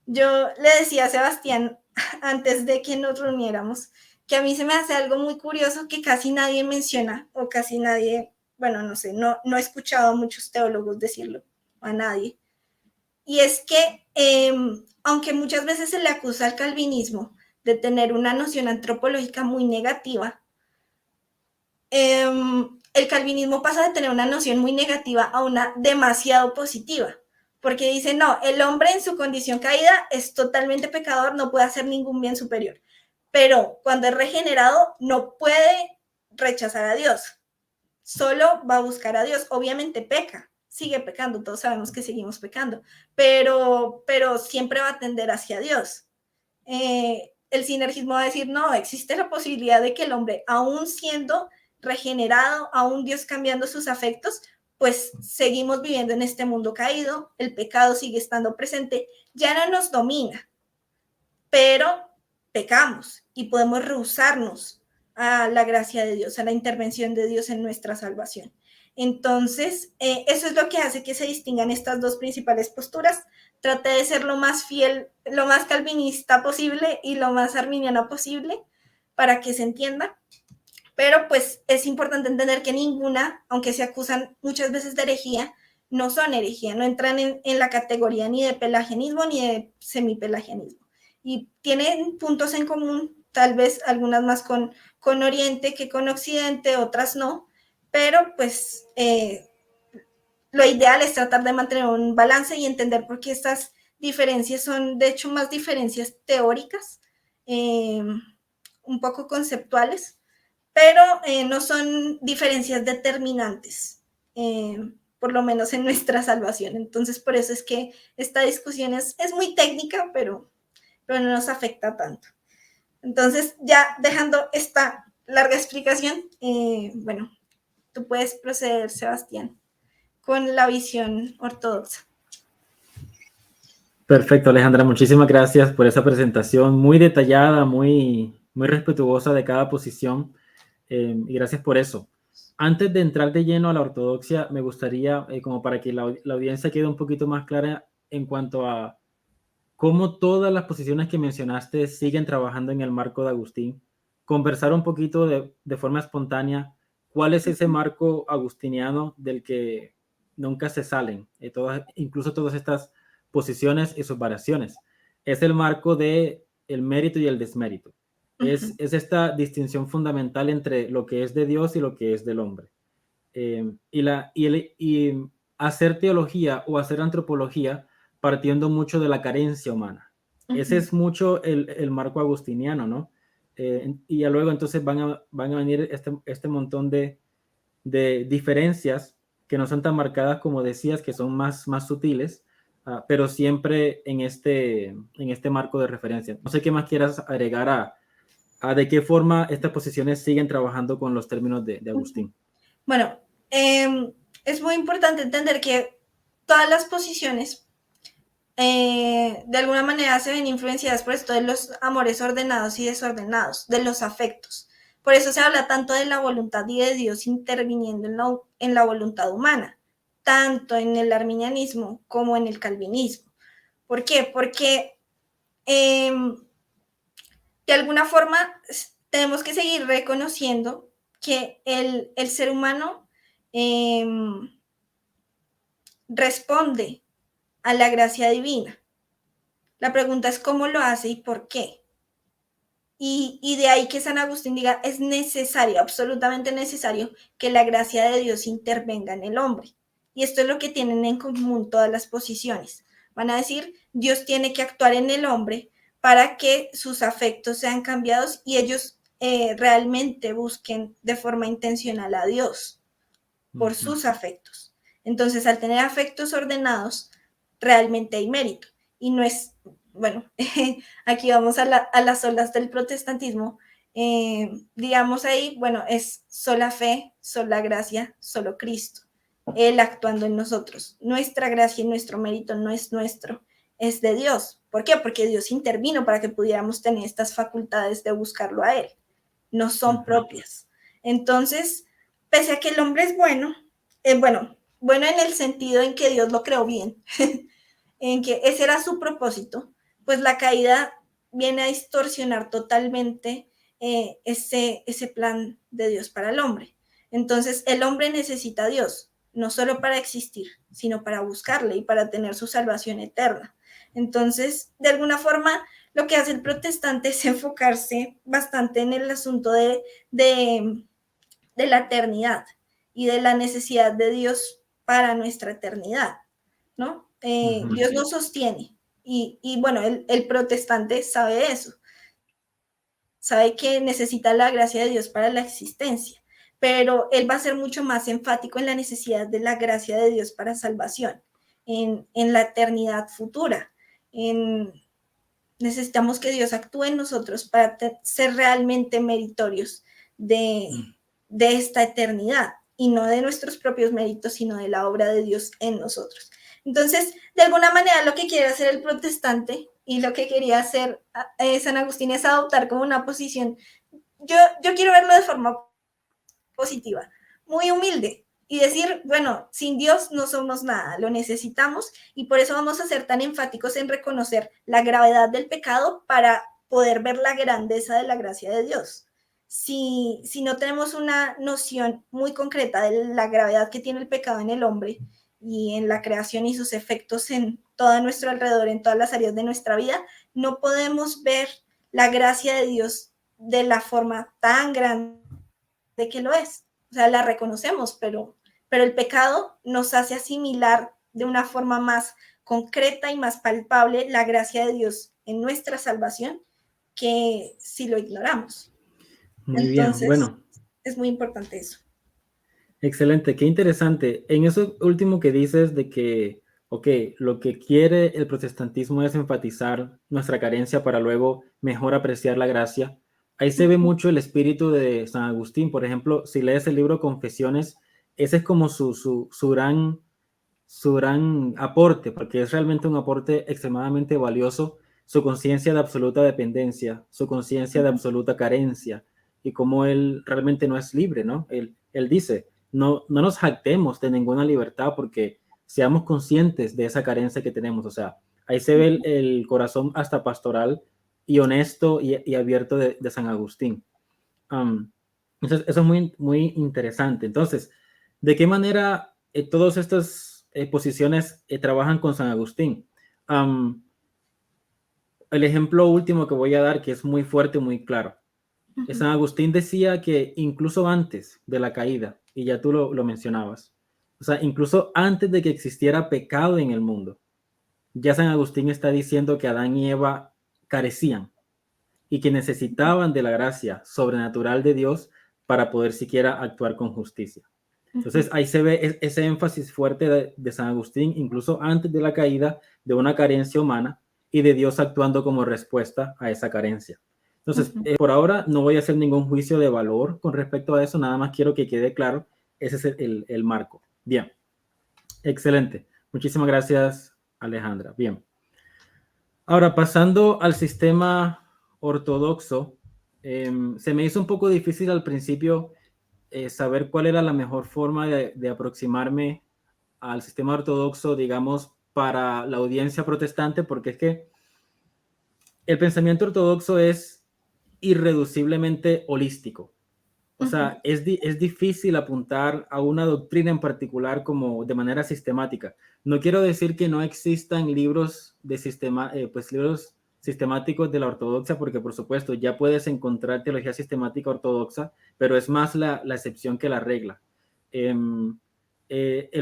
Yo le decía a Sebastián antes de que nos reuniéramos que a mí se me hace algo muy curioso que casi nadie menciona, o casi nadie, bueno, no sé, no he escuchado a muchos teólogos decirlo, a nadie. Y es que, aunque muchas veces se le acusa al calvinismo de tener una noción antropológica muy negativa, el calvinismo pasa de tener una noción muy negativa a una demasiado positiva, porque dice, no, el hombre en su condición caída es totalmente pecador, no puede hacer ningún bien superior, pero cuando es regenerado no puede rechazar a Dios, solo va a buscar a Dios. Obviamente peca, sigue pecando, todos sabemos que seguimos pecando, pero siempre va a tender hacia Dios. El sinergismo va a decir, no, existe la posibilidad de que el hombre, aún siendo regenerado, aún Dios cambiando sus afectos, pues seguimos viviendo en este mundo caído, el pecado sigue estando presente, ya no nos domina, pero pecamos y podemos rehusarnos a la gracia de Dios, a la intervención de Dios en nuestra salvación. Entonces, eso es lo que hace que se distingan estas dos principales posturas. Traté de ser lo más fiel, lo más calvinista posible y lo más arminiana posible para que se entienda. Pero pues es importante entender que ninguna, aunque se acusan muchas veces de herejía, no son herejía, no entran en la categoría ni de pelagianismo ni de semipelagianismo. Y tienen puntos en común, tal vez algunas más con Oriente que con Occidente, otras no, pero pues lo ideal es tratar de mantener un balance y entender por qué estas diferencias son, de hecho, más diferencias teóricas, un poco conceptuales, pero no son diferencias determinantes, por lo menos en nuestra salvación. Entonces, por eso es que esta discusión es muy técnica, pero no nos afecta tanto. Entonces, ya dejando esta larga explicación, bueno, tú puedes proceder, Sebastián, con la visión ortodoxa. Perfecto, Alejandra, muchísimas gracias por esa presentación muy detallada, muy respetuosa de cada posición, y gracias por eso. Antes de entrar de lleno a la ortodoxia, me gustaría, como para que la audiencia quede un poquito más clara en cuanto a cómo todas las posiciones que mencionaste siguen trabajando en el marco de Agustín, conversar un poquito de forma espontánea cuál es ese marco agustiniano del que nunca se salen, incluso todas estas posiciones y sus variaciones. Es el marco de el mérito y el desmérito. Es esta distinción fundamental entre lo que es de Dios y lo que es del hombre. Y hacer teología o hacer antropología partiendo mucho de la carencia humana. Ese es mucho el marco agustiniano, ¿no? Y ya luego entonces van a venir este montón de diferencias que no son tan marcadas como decías, que son más sutiles, pero siempre en este marco de referencia. No sé qué más quieras agregar a de qué forma estas posiciones siguen trabajando con los términos de Agustín. Bueno, es muy importante entender que todas las posiciones de alguna manera se ven influenciadas por esto de los amores ordenados y desordenados, de los afectos. Por eso se habla tanto de la voluntad y de Dios interviniendo en la voluntad humana, tanto en el arminianismo como en el calvinismo. ¿Por qué? Porque de alguna forma tenemos que seguir reconociendo que el ser humano responde a la gracia divina. La pregunta es cómo lo hace y por qué. Y de ahí que San Agustín diga, es necesario, absolutamente necesario, que la gracia de Dios intervenga en el hombre. Y esto es lo que tienen en común todas las posiciones. Van a decir, Dios tiene que actuar en el hombre para que sus afectos sean cambiados y ellos realmente busquen de forma intencional a Dios por sus afectos. Entonces, al tener afectos ordenados, realmente hay mérito. Y no es, bueno, aquí vamos a las olas del protestantismo. Digamos ahí, bueno, es sola fe, sola gracia, solo Cristo. Él actuando en nosotros. Nuestra gracia y nuestro mérito no es nuestro, es de Dios. ¿Por qué? Porque Dios intervino para que pudiéramos tener estas facultades de buscarlo a Él. No son propias. Entonces, pese a que el hombre es bueno, bueno en el sentido en que Dios lo creó bien, en que ese era su propósito, pues la caída viene a distorsionar totalmente ese plan de Dios para el hombre. Entonces, el hombre necesita a Dios, no solo para existir, sino para buscarle y para tener su salvación eterna. Entonces, de alguna forma, lo que hace el protestante es enfocarse bastante en el asunto de la eternidad y de la necesidad de Dios para nuestra eternidad, ¿no? Dios nos sostiene y bueno, el protestante sabe eso, sabe que necesita la gracia de Dios para la existencia, pero él va a ser mucho más enfático en la necesidad de la gracia de Dios para salvación, en la eternidad futura, necesitamos que Dios actúe en nosotros para ser realmente meritorios de esta eternidad y no de nuestros propios méritos, sino de la obra de Dios en nosotros. Entonces, de alguna manera, lo que quiere hacer el protestante y lo que quería hacer San Agustín es adoptar como una posición, yo quiero verlo de forma positiva, muy humilde, y decir, bueno, sin Dios no somos nada, lo necesitamos y por eso vamos a ser tan enfáticos en reconocer la gravedad del pecado para poder ver la grandeza de la gracia de Dios. Si no tenemos una noción muy concreta de la gravedad que tiene el pecado en el hombre y en la creación y sus efectos en todo nuestro alrededor, en todas las áreas de nuestra vida, no podemos ver la gracia de Dios de la forma tan grande que lo es. O sea, la reconocemos, pero el pecado nos hace asimilar de una forma más concreta y más palpable la gracia de Dios en nuestra salvación que si lo ignoramos. Muy Entonces, bien, bueno. Es muy importante eso. Excelente, qué interesante. En eso último que dices de que, ok, lo que quiere el protestantismo es enfatizar nuestra carencia para luego mejor apreciar la gracia. Ahí se ve mucho el espíritu de San Agustín. Por ejemplo, si lees el libro Confesiones, ese es como su gran aporte, porque es realmente un aporte extremadamente valioso, su conciencia de absoluta dependencia, su conciencia de absoluta carencia, y cómo él realmente no es libre, ¿no? Él dice, no nos jactemos de ninguna libertad porque seamos conscientes de esa carencia que tenemos, o sea, ahí se ve el corazón hasta pastoral y honesto y abierto de San Agustín. Entonces, eso es muy interesante. Entonces, ¿de qué manera todas estas posiciones trabajan con San Agustín? Um, el ejemplo último que voy a dar, que es muy fuerte, muy claro. San Agustín decía que incluso antes de la caída, y ya tú lo mencionabas, o sea, incluso antes de que existiera pecado en el mundo, ya San Agustín está diciendo que Adán y Eva carecían y que necesitaban de la gracia sobrenatural de Dios para poder siquiera actuar con justicia. Entonces ahí se ve ese énfasis fuerte de San Agustín, incluso antes de la caída, de una carencia humana y de Dios actuando como respuesta a esa carencia. Entonces, por ahora no voy a hacer ningún juicio de valor con respecto a eso, nada más quiero que quede claro, ese es el marco. Bien, excelente. Muchísimas gracias, Alejandra. Bien. Ahora, pasando al sistema ortodoxo, se me hizo un poco difícil al principio saber cuál era la mejor forma de aproximarme al sistema ortodoxo, digamos, para la audiencia protestante, porque es que el pensamiento ortodoxo es irreduciblemente holístico. O sea, es difícil apuntar a una doctrina en particular como de manera sistemática. No quiero decir que no existan libros de libros sistemáticos de la ortodoxia, porque por supuesto ya puedes encontrar teología sistemática ortodoxa, pero es más la excepción que la regla. El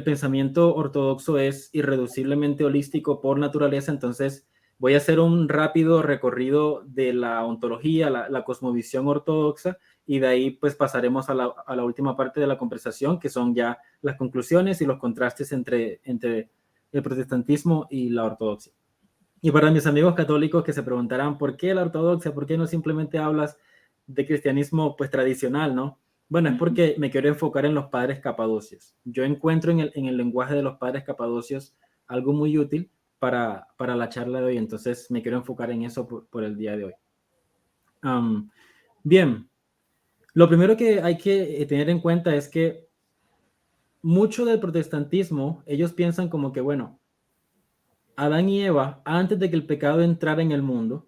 pensamiento ortodoxo es irreduciblemente holístico por naturaleza, entonces voy a hacer un rápido recorrido de la ontología, la cosmovisión ortodoxa, y de ahí pues pasaremos a la última parte de la conversación, que son ya las conclusiones y los contrastes entre el protestantismo y la ortodoxia. Y para mis amigos católicos que se preguntarán, ¿por qué la ortodoxia? ¿Por qué no simplemente hablas de cristianismo pues tradicional, no? Bueno, es porque me quiero enfocar en los padres capadocios. Yo encuentro en el lenguaje de los padres capadocios algo muy útil para la charla de hoy, entonces me quiero enfocar en eso por el día de hoy. Bien, lo primero que hay que tener en cuenta es que mucho del protestantismo, ellos piensan como que, bueno, Adán y Eva, antes de que el pecado entrara en el mundo,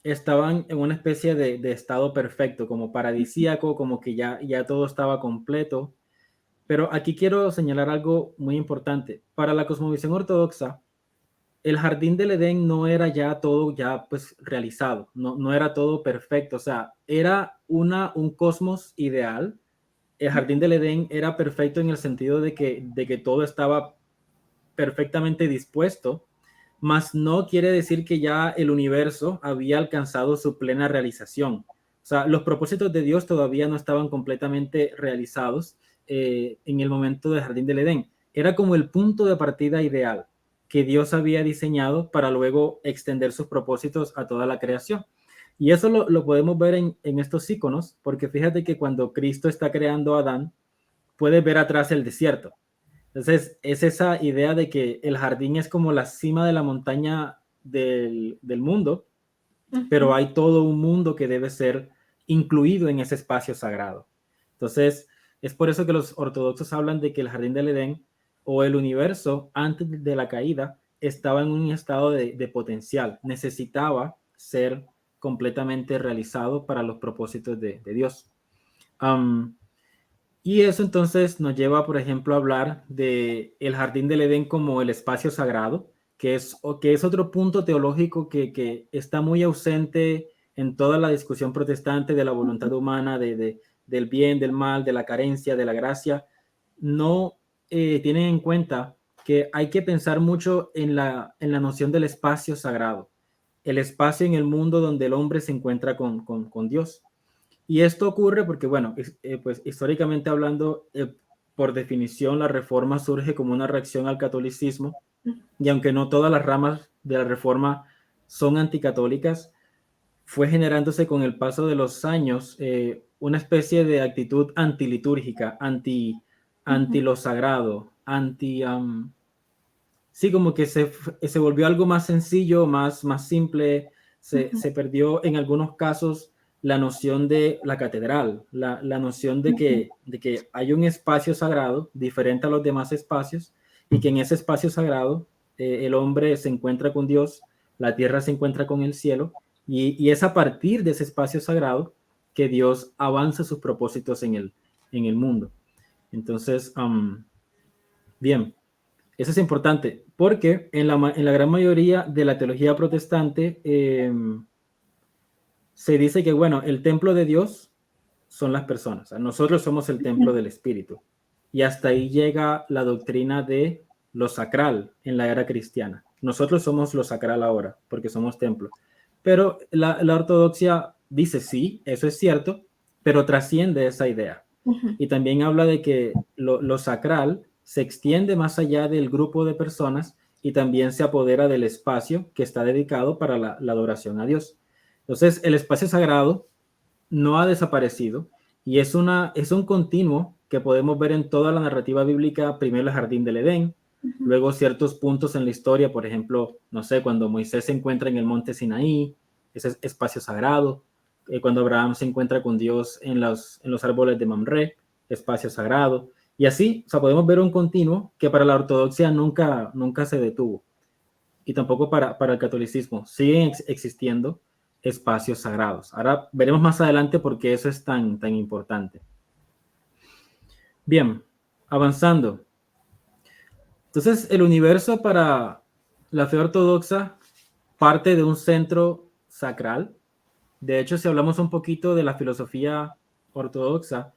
estaban en una especie de estado perfecto, como paradisíaco, como que ya todo estaba completo. Pero aquí quiero señalar algo muy importante. Para la cosmovisión ortodoxa, el jardín del Edén no era ya todo ya pues realizado, no era todo perfecto, o sea, era un cosmos ideal. El jardín del Edén era perfecto en el sentido de que todo estaba perfectamente dispuesto, mas no quiere decir que ya el universo había alcanzado su plena realización. O sea, los propósitos de Dios todavía no estaban completamente realizados en el momento del jardín del Edén. Era como el punto de partida ideal que Dios había diseñado para luego extender sus propósitos a toda la creación. Y eso lo podemos ver en estos iconos, porque fíjate que cuando Cristo está creando a Adán, puedes ver atrás el desierto. Entonces, es esa idea de que el jardín es como la cima de la montaña del mundo, pero hay todo un mundo que debe ser incluido en ese espacio sagrado. Entonces, es por eso que los ortodoxos hablan de que el jardín del Edén o el universo antes de la caída estaba en un estado de potencial, necesitaba ser completamente realizado para los propósitos de Dios. Y eso entonces nos lleva, por ejemplo, a hablar de el jardín del Edén como el espacio sagrado, que es otro punto teológico que está muy ausente en toda la discusión protestante de la voluntad humana, del bien, del mal, de la carencia, de la gracia. No tienen en cuenta que hay que pensar mucho en la noción del espacio sagrado, el espacio en el mundo donde el hombre se encuentra con Dios. Y esto ocurre porque, bueno, pues históricamente hablando, por definición, la reforma surge como una reacción al catolicismo, y aunque no todas las ramas de la reforma son anticatólicas, fue generándose con el paso de los años una especie de actitud antilitúrgica, anti lo sagrado, sí, como que se volvió algo más sencillo, más simple, se perdió en algunos casos la noción de la catedral, la noción de que hay un espacio sagrado diferente a los demás espacios y que en ese espacio sagrado el hombre se encuentra con Dios, la tierra se encuentra con el cielo y es a partir de ese espacio sagrado que Dios avanza sus propósitos en el mundo. Entonces, bien, eso es importante porque en la gran mayoría de la teología protestante se dice que, bueno, el templo de Dios son las personas. O sea, nosotros somos el templo del Espíritu. Y hasta ahí llega la doctrina de lo sacral en la era cristiana. Nosotros somos lo sacral ahora porque somos templo. Pero la ortodoxia dice, sí, eso es cierto, pero trasciende esa idea. Y también habla de que lo sacral se extiende más allá del grupo de personas y también se apodera del espacio que está dedicado para la adoración a Dios. Entonces, el espacio sagrado no ha desaparecido y es un continuo que podemos ver en toda la narrativa bíblica, primero el jardín del Edén, luego ciertos puntos en la historia, por ejemplo, no sé, cuando Moisés se encuentra en el monte Sinaí, ese espacio sagrado, cuando Abraham se encuentra con Dios en los árboles de Mamre, espacio sagrado, y así, o sea, podemos ver un continuo que para la ortodoxia nunca se detuvo, y tampoco para el catolicismo, siguen existiendo espacios sagrados. Ahora veremos más adelante por qué eso es tan importante. Bien, avanzando. Entonces, el universo para la fe ortodoxa parte de un centro sacral. De hecho, si hablamos un poquito de la filosofía ortodoxa,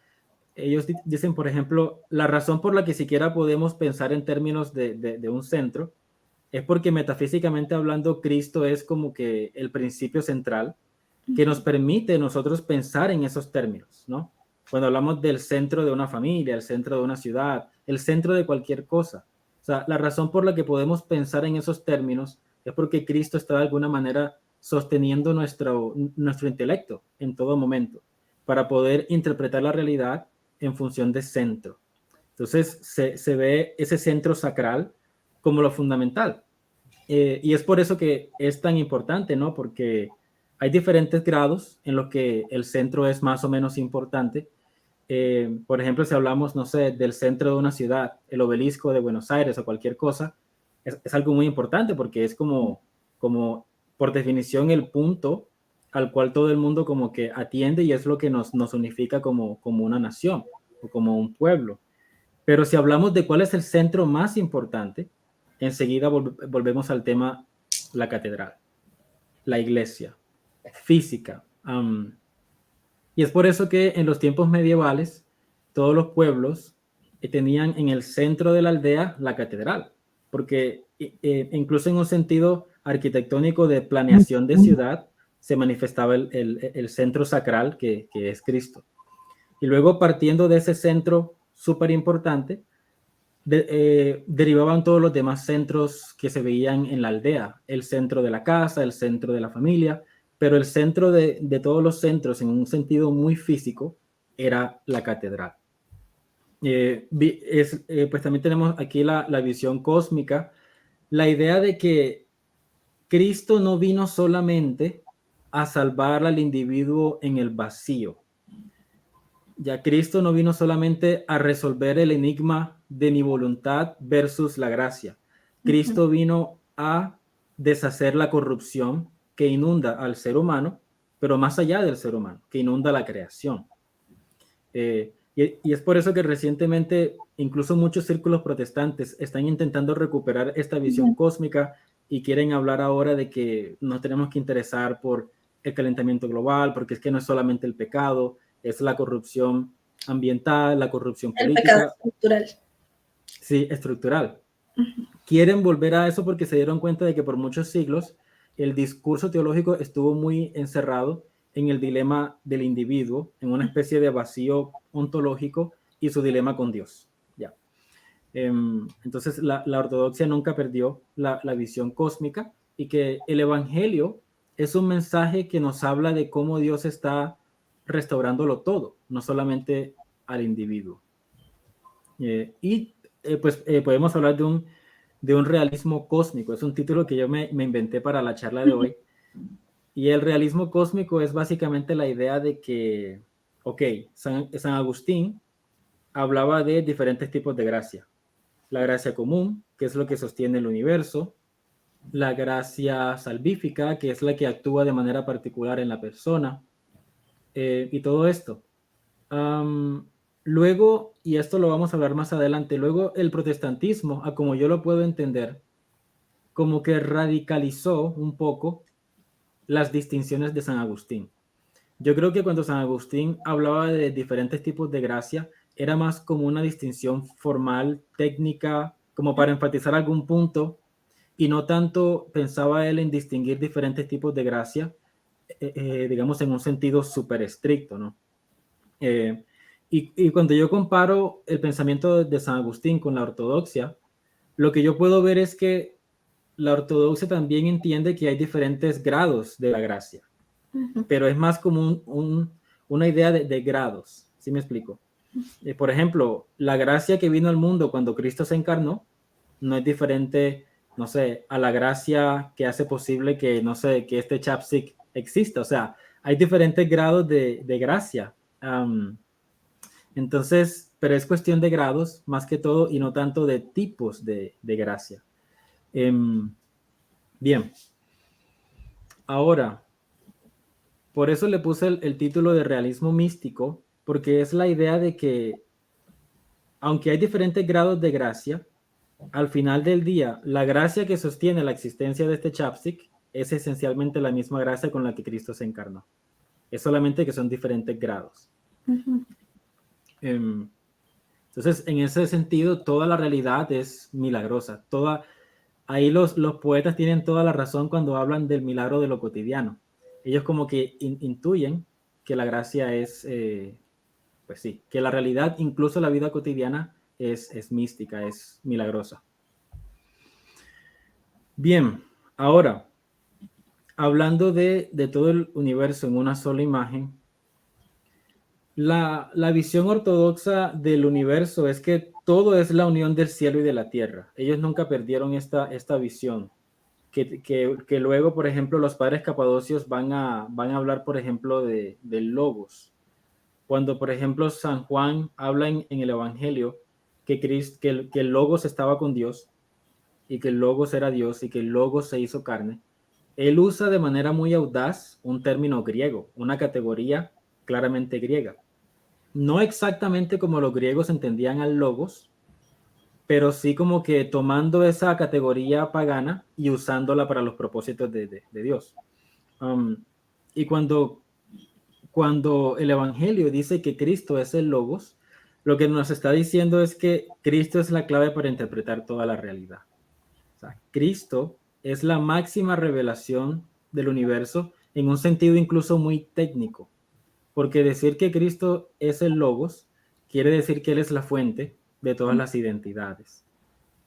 ellos dicen, por ejemplo, la razón por la que siquiera podemos pensar en términos de un centro es porque metafísicamente hablando, Cristo es como que el principio central que nos permite nosotros pensar en esos términos, ¿no? Cuando hablamos del centro de una familia, el centro de una ciudad, el centro de cualquier cosa. O sea, la razón por la que podemos pensar en esos términos es porque Cristo está de alguna manera sosteniendo nuestro intelecto en todo momento para poder interpretar la realidad en función de centro. Entonces, se ve ese centro sacral como lo fundamental. Y es por eso que es tan importante, ¿no? Porque hay diferentes grados en los que el centro es más o menos importante. Por ejemplo, si hablamos, no sé, del centro de una ciudad, el obelisco de Buenos Aires o cualquier cosa, es algo muy importante porque es como, por definición, el punto al cual todo el mundo como que atiende y es lo que nos unifica como una nación o como un pueblo. Pero si hablamos de cuál es el centro más importante, enseguida volvemos al tema la catedral, la iglesia, física. Y es por eso que en los tiempos medievales todos los pueblos tenían en el centro de la aldea la catedral, porque incluso en un sentido arquitectónico de planeación de ciudad se manifestaba el centro sacral que es Cristo. Y luego partiendo de ese centro súper importante, derivaban todos los demás centros que se veían en la aldea, el centro de la casa, el centro de la familia, pero el centro de todos los centros en un sentido muy físico era la catedral. Pues también tenemos aquí la visión cósmica, la idea de que Cristo no vino solamente a salvar al individuo en el vacío. Ya Cristo no vino solamente a resolver el enigma de mi voluntad versus la gracia. Cristo vino a deshacer la corrupción que inunda al ser humano, pero más allá del ser humano, que inunda la creación. Y es por eso que recientemente incluso muchos círculos protestantes están intentando recuperar esta visión cósmica y quieren hablar ahora de que nos tenemos que interesar por el calentamiento global, porque es que no es solamente el pecado, es la corrupción ambiental, la corrupción política. El pecado estructural. Sí, estructural. Quieren volver a eso porque se dieron cuenta de que por muchos siglos el discurso teológico estuvo muy encerrado en el dilema del individuo, en una especie de vacío ontológico y su dilema con Dios. Ya. Entonces la ortodoxia nunca perdió la visión cósmica y que el evangelio es un mensaje que nos habla de cómo Dios está restaurándolo todo, no solamente al individuo. Podemos hablar de un realismo cósmico. Es un título que yo me inventé para la charla de hoy. Y el realismo cósmico es básicamente la idea de que, ok, San Agustín hablaba de diferentes tipos de gracia. La gracia común, que es lo que sostiene el universo, la gracia salvífica, que es la que actúa de manera particular en la persona, y todo esto. Luego, y esto lo vamos a hablar más adelante, luego el protestantismo, a como yo lo puedo entender, como que radicalizó un poco las distinciones de San Agustín. Yo creo que cuando San Agustín hablaba de diferentes tipos de gracia, era más como una distinción formal, técnica, como para enfatizar algún punto, y no tanto pensaba él en distinguir diferentes tipos de gracia, digamos, en un sentido súper estricto, ¿no? Y cuando yo comparo el pensamiento de San Agustín con la ortodoxia, lo que yo puedo ver es que la ortodoxia también entiende que hay diferentes grados de la gracia, pero es más como una idea de grados, ¿sí me explico? Por ejemplo, la gracia que vino al mundo cuando Cristo se encarnó no es diferente, no sé, a la gracia que hace posible que, no sé, que este chapstick exista. O sea, hay diferentes grados de gracia. Entonces, pero es cuestión de grados más que todo y no tanto de tipos de gracia. Bien, ahora, por eso le puse el título de realismo místico, porque es la idea de que, aunque hay diferentes grados de gracia, al final del día, la gracia que sostiene la existencia de este chapstick es esencialmente la misma gracia con la que Cristo se encarnó. Es solamente que son diferentes grados. Entonces, en ese sentido, toda la realidad es milagrosa. Ahí los poetas tienen toda la razón cuando hablan del milagro de lo cotidiano. Ellos como que intuyen que la gracia es, pues sí, que la realidad, incluso la vida cotidiana, es mística, es milagrosa. Bien, ahora, hablando de todo el universo en una sola imagen, la visión ortodoxa del universo es que todo es la unión del cielo y de la tierra. Ellos nunca perdieron esta visión. Que luego, por ejemplo, los padres capadocios van a hablar, por ejemplo, del logos. Cuando, por ejemplo, San Juan habla en el Evangelio que el logos estaba con Dios y que el logos era Dios y que el logos se hizo carne, él usa de manera muy audaz un término griego, una categoría claramente griega. No exactamente como los griegos entendían al logos, pero sí como que tomando esa categoría pagana y usándola para los propósitos de Dios. Y cuando el Evangelio dice que Cristo es el logos, lo que nos está diciendo es que Cristo es la clave para interpretar toda la realidad. O sea, Cristo es la máxima revelación del universo en un sentido incluso muy técnico, porque decir que Cristo es el logos quiere decir que Él es la fuente de todas las identidades.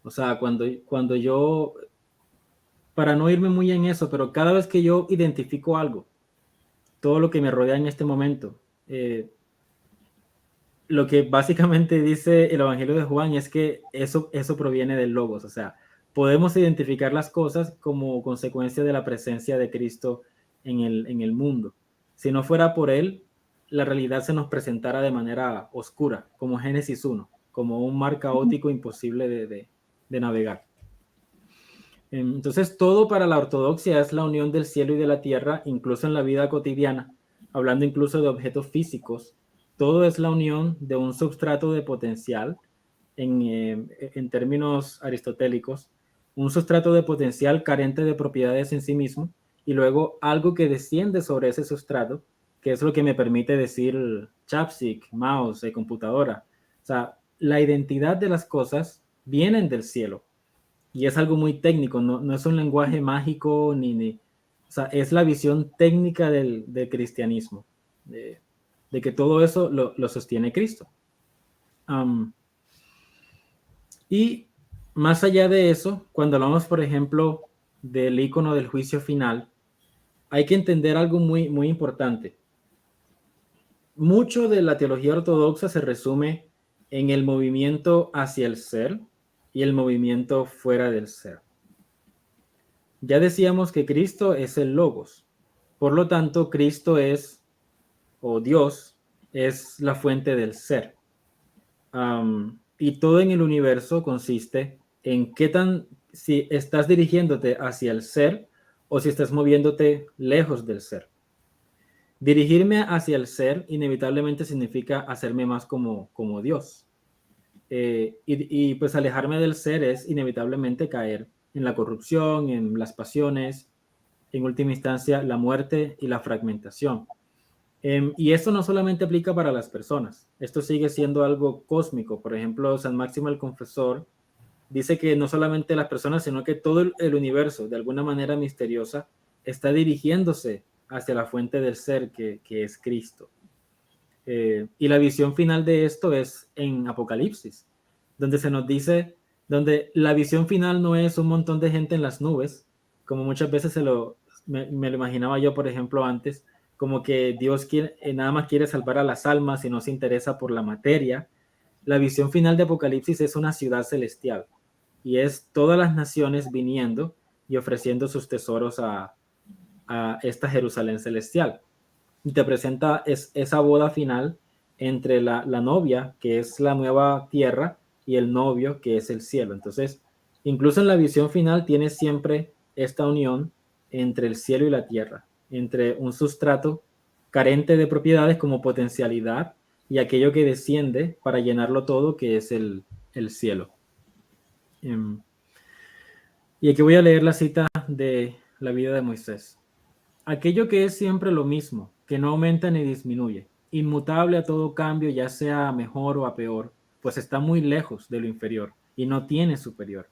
O sea, cuando yo, para no irme muy en eso, pero cada vez que yo identifico algo, todo lo que me rodea en este momento, lo que básicamente dice el Evangelio de Juan es que eso proviene del logos. O sea, podemos identificar las cosas como consecuencia de la presencia de Cristo en el mundo. Si no fuera por Él, la realidad se nos presentara de manera oscura, como Génesis 1, como un mar caótico imposible de navegar. Entonces, todo para la ortodoxia es la unión del cielo y de la tierra, incluso en la vida cotidiana, hablando incluso de objetos físicos. Todo es la unión de un substrato de potencial, en términos aristotélicos, un sustrato de potencial carente de propiedades en sí mismo, y luego algo que desciende sobre ese sustrato, que es lo que me permite decir chapstick, mouse, computadora. O sea, la identidad de las cosas vienen del cielo. Y es algo muy técnico, no es un lenguaje mágico, o sea, es la visión técnica del cristianismo, de que todo eso lo sostiene Cristo. Y más allá de eso, cuando hablamos, por ejemplo, del icono del juicio final, hay que entender algo muy, muy importante. Mucho de la teología ortodoxa se resume en el movimiento hacia el ser y el movimiento fuera del ser. Ya decíamos que Cristo es el Logos. Por lo tanto, Cristo es, o Dios, es la fuente del ser. Y todo en el universo consiste en si estás dirigiéndote hacia el ser o si estás moviéndote lejos del ser. Dirigirme hacia el ser inevitablemente significa hacerme más como Dios. Y pues alejarme del ser es inevitablemente caer en la corrupción, en las pasiones, en última instancia la muerte y la fragmentación. Y esto no solamente aplica para las personas, esto sigue siendo algo cósmico. Por ejemplo, San Máximo el Confesor dice que no solamente las personas, sino que todo el universo, de alguna manera misteriosa, está dirigiéndose hacia la fuente del ser que es Cristo. Y la visión final de esto es en Apocalipsis, donde se nos dice, donde la visión final no es un montón de gente en las nubes, como muchas veces me lo imaginaba yo, por ejemplo, antes, como que Dios nada más quiere salvar a las almas y no se interesa por la materia. La visión final de Apocalipsis es una ciudad celestial y es todas las naciones viniendo y ofreciendo sus tesoros a esta Jerusalén celestial. Y te presenta esa boda final entre la novia, que es la nueva tierra, y el novio, que es el cielo. Entonces, incluso en la visión final tienes siempre esta unión entre el cielo y la tierra, entre un sustrato carente de propiedades como potencialidad y aquello que desciende para llenarlo todo, que es el cielo. Y aquí voy a leer la cita de la vida de Moisés. Aquello que es siempre lo mismo, que no aumenta ni disminuye, inmutable a todo cambio, ya sea a mejor o a peor, pues está muy lejos de lo inferior y no tiene superior,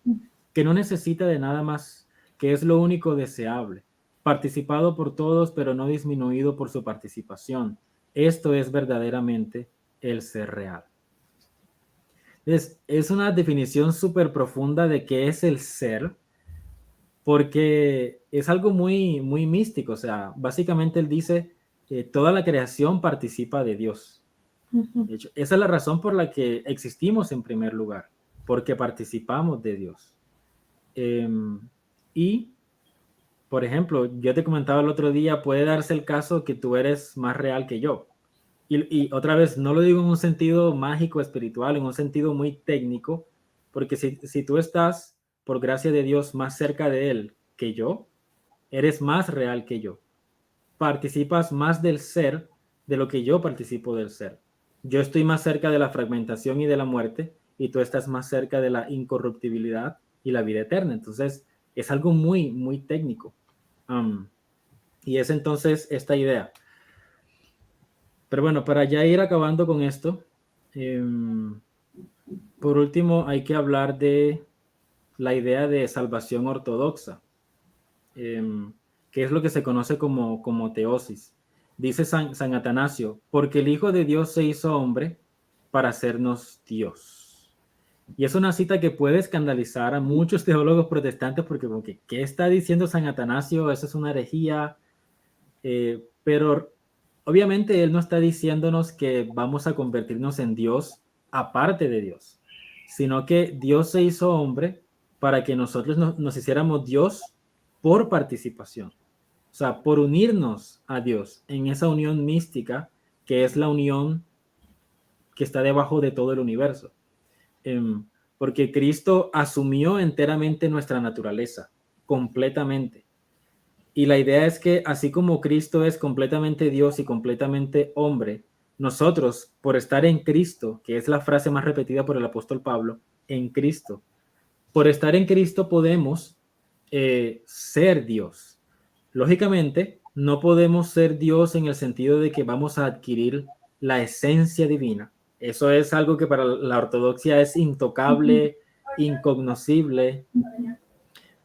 que no necesita de nada más, que es lo único deseable, participado por todos, pero no disminuido por su participación. Esto es verdaderamente el ser real. Es una definición súper profunda de qué es el ser, porque es algo muy, muy místico. O sea, básicamente él dice que toda la creación participa de Dios. De hecho, esa es la razón por la que existimos en primer lugar, porque participamos de Dios. Y, por ejemplo, yo te comentaba el otro día, puede darse el caso que tú eres más real que yo. Y otra vez, no lo digo en un sentido mágico, espiritual, en un sentido muy técnico, porque si tú estás, por gracia de Dios, más cerca de Él que yo, eres más real que yo. Participas más del ser de lo que yo participo del ser. Yo estoy más cerca de la fragmentación y de la muerte, y tú estás más cerca de la incorruptibilidad y la vida eterna. Entonces, es algo muy, muy técnico. Y es entonces esta idea. Pero bueno, para ya ir acabando con esto, por último hay que hablar de la idea de salvación ortodoxa, que es lo que se conoce como teosis. Dice San Atanasio, porque el Hijo de Dios se hizo hombre para hacernos Dios. Y es una cita que puede escandalizar a muchos teólogos protestantes porque ¿qué está diciendo San Atanasio? Eso es una herejía. Pero obviamente él no está diciéndonos que vamos a convertirnos en Dios aparte de Dios, sino que Dios se hizo hombre para que nosotros nos hiciéramos Dios por participación. O sea, por unirnos a Dios en esa unión mística que es la unión que está debajo de todo el universo. Porque Cristo asumió enteramente nuestra naturaleza, completamente. Y la idea es que así como Cristo es completamente Dios y completamente hombre, nosotros, por estar en Cristo, que es la frase más repetida por el apóstol Pablo, en Cristo, por estar en Cristo podemos ser Dios. Lógicamente, no podemos ser Dios en el sentido de que vamos a adquirir la esencia divina. Eso es algo que para la ortodoxia es intocable, incognoscible,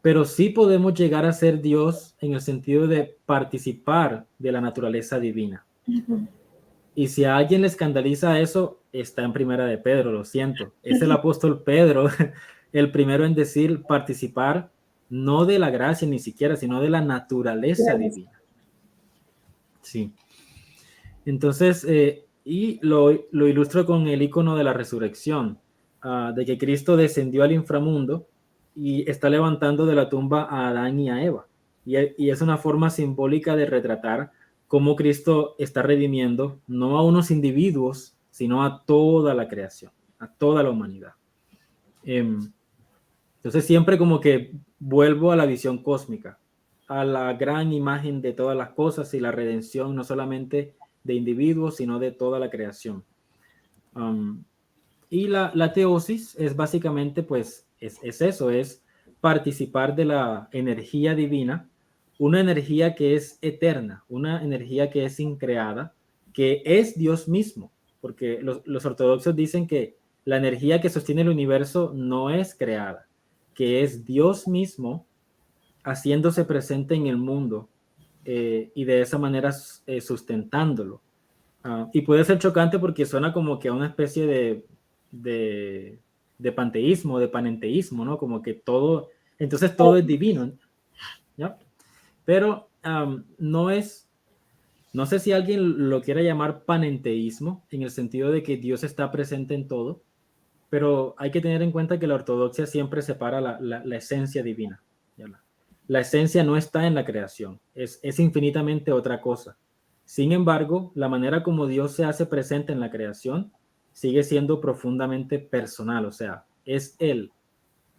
pero sí podemos llegar a ser Dios en el sentido de participar de la naturaleza divina. Y si a alguien le escandaliza eso, está en Primera de Pedro, lo siento. Es el apóstol Pedro el primero en decir participar no de la gracia ni siquiera, sino de la naturaleza divina. Sí. Entonces, Y lo ilustro con el icono de la resurrección, de que Cristo descendió al inframundo y está levantando de la tumba a Adán y a Eva. Y es una forma simbólica de retratar cómo Cristo está redimiendo no a unos individuos, sino a toda la creación, a toda la humanidad. Entonces siempre como que vuelvo a la visión cósmica, a la gran imagen de todas las cosas y la redención no solamente de individuos, sino de toda la creación. Um, y la teosis es básicamente, pues, es eso, es participar de la energía divina, una energía que es eterna, una energía que es increada, que es Dios mismo, porque los ortodoxos dicen que la energía que sostiene el universo no es creada, que es Dios mismo haciéndose presente en el mundo y de esa manera sustentándolo. Y puede ser chocante porque suena como que a una especie de, de panteísmo, de panenteísmo, ¿no? Como que todo, entonces todo es divino, ¿no? Pero no es, no sé si alguien lo quiera llamar panenteísmo, en el sentido de que Dios está presente en todo, pero hay que tener en cuenta que la ortodoxia siempre separa la esencia divina. ¿Ya? La esencia no está en la creación, es infinitamente otra cosa. Sin embargo, la manera como Dios se hace presente en la creación sigue siendo profundamente personal, o sea, es Él.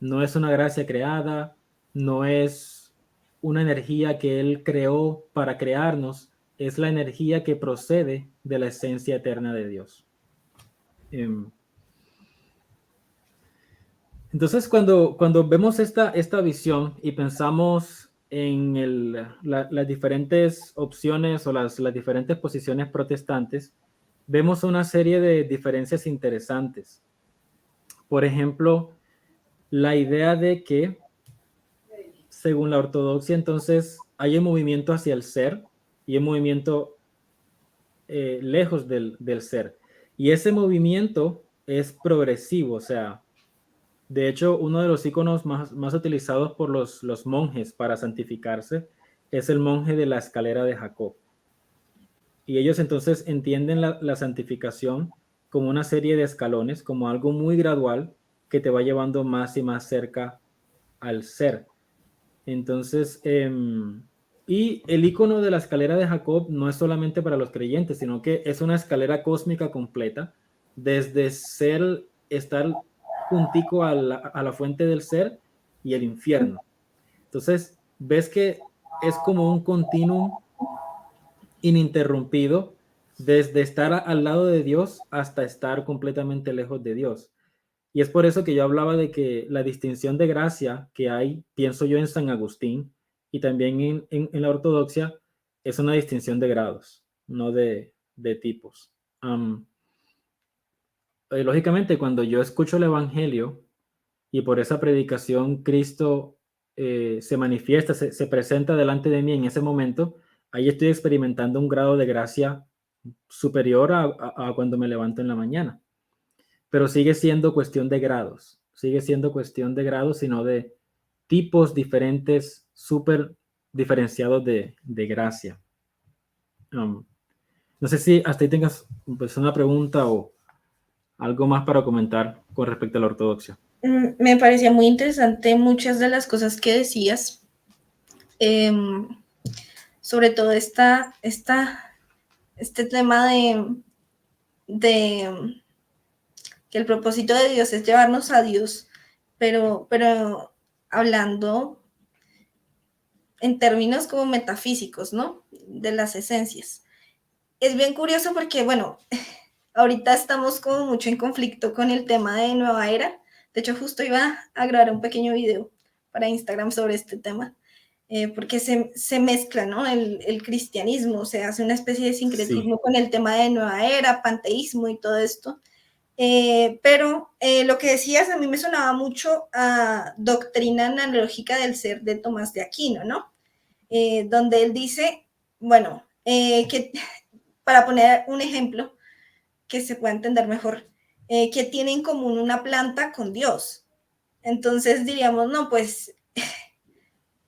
No es una gracia creada, no es una energía que Él creó para crearnos, es la energía que procede de la esencia eterna de Dios. Entonces, cuando vemos esta visión y pensamos en las diferentes opciones o las diferentes posiciones protestantes, vemos una serie de diferencias interesantes. Por ejemplo, la idea de que, según la ortodoxia, entonces hay un movimiento hacia el ser y un movimiento lejos del ser. Y ese movimiento es progresivo, o sea, de hecho, uno de los iconos más utilizados por los monjes para santificarse es el monje de la escalera de Jacob. Y ellos entonces entienden la santificación como una serie de escalones, como algo muy gradual que te va llevando más y más cerca al ser. Entonces, y el icono de la escalera de Jacob no es solamente para los creyentes, sino que es una escalera cósmica completa, desde estar juntico a la fuente del ser y el infierno. Entonces, ves que es como un continuum ininterrumpido desde estar al lado de Dios hasta estar completamente lejos de Dios. Y es por eso que yo hablaba de que la distinción de gracia que hay, pienso yo en San Agustín y también en la ortodoxia, es una distinción de grados, no de tipos. Lógicamente, cuando yo escucho el Evangelio y por esa predicación Cristo se manifiesta, se presenta delante de mí en ese momento, ahí estoy experimentando un grado de gracia superior a cuando me levanto en la mañana. Pero sigue siendo cuestión de grados, sigue siendo cuestión de grados, sino de tipos diferentes, súper diferenciados de gracia. No sé si hasta ahí tengas pues, una pregunta o algo más para comentar con respecto a la ortodoxia. Me parecía muy interesante muchas de las cosas que decías, sobre todo este tema de que el propósito de Dios es llevarnos a Dios, pero hablando en términos como metafísicos, ¿no? De las esencias. Es bien curioso porque, bueno, ahorita estamos como mucho en conflicto con el tema de nueva era. De hecho, justo iba a grabar un pequeño video para Instagram sobre este tema, porque se mezcla, ¿no? El cristianismo, se hace una especie de sincretismo con el tema de nueva era, panteísmo y todo esto. Pero lo que decías a mí me sonaba mucho a Doctrina Analógica del Ser de Tomás de Aquino, ¿no? Donde él dice, bueno, que para poner un ejemplo que se pueda entender mejor, que tiene en común una planta con Dios. Entonces diríamos, no, pues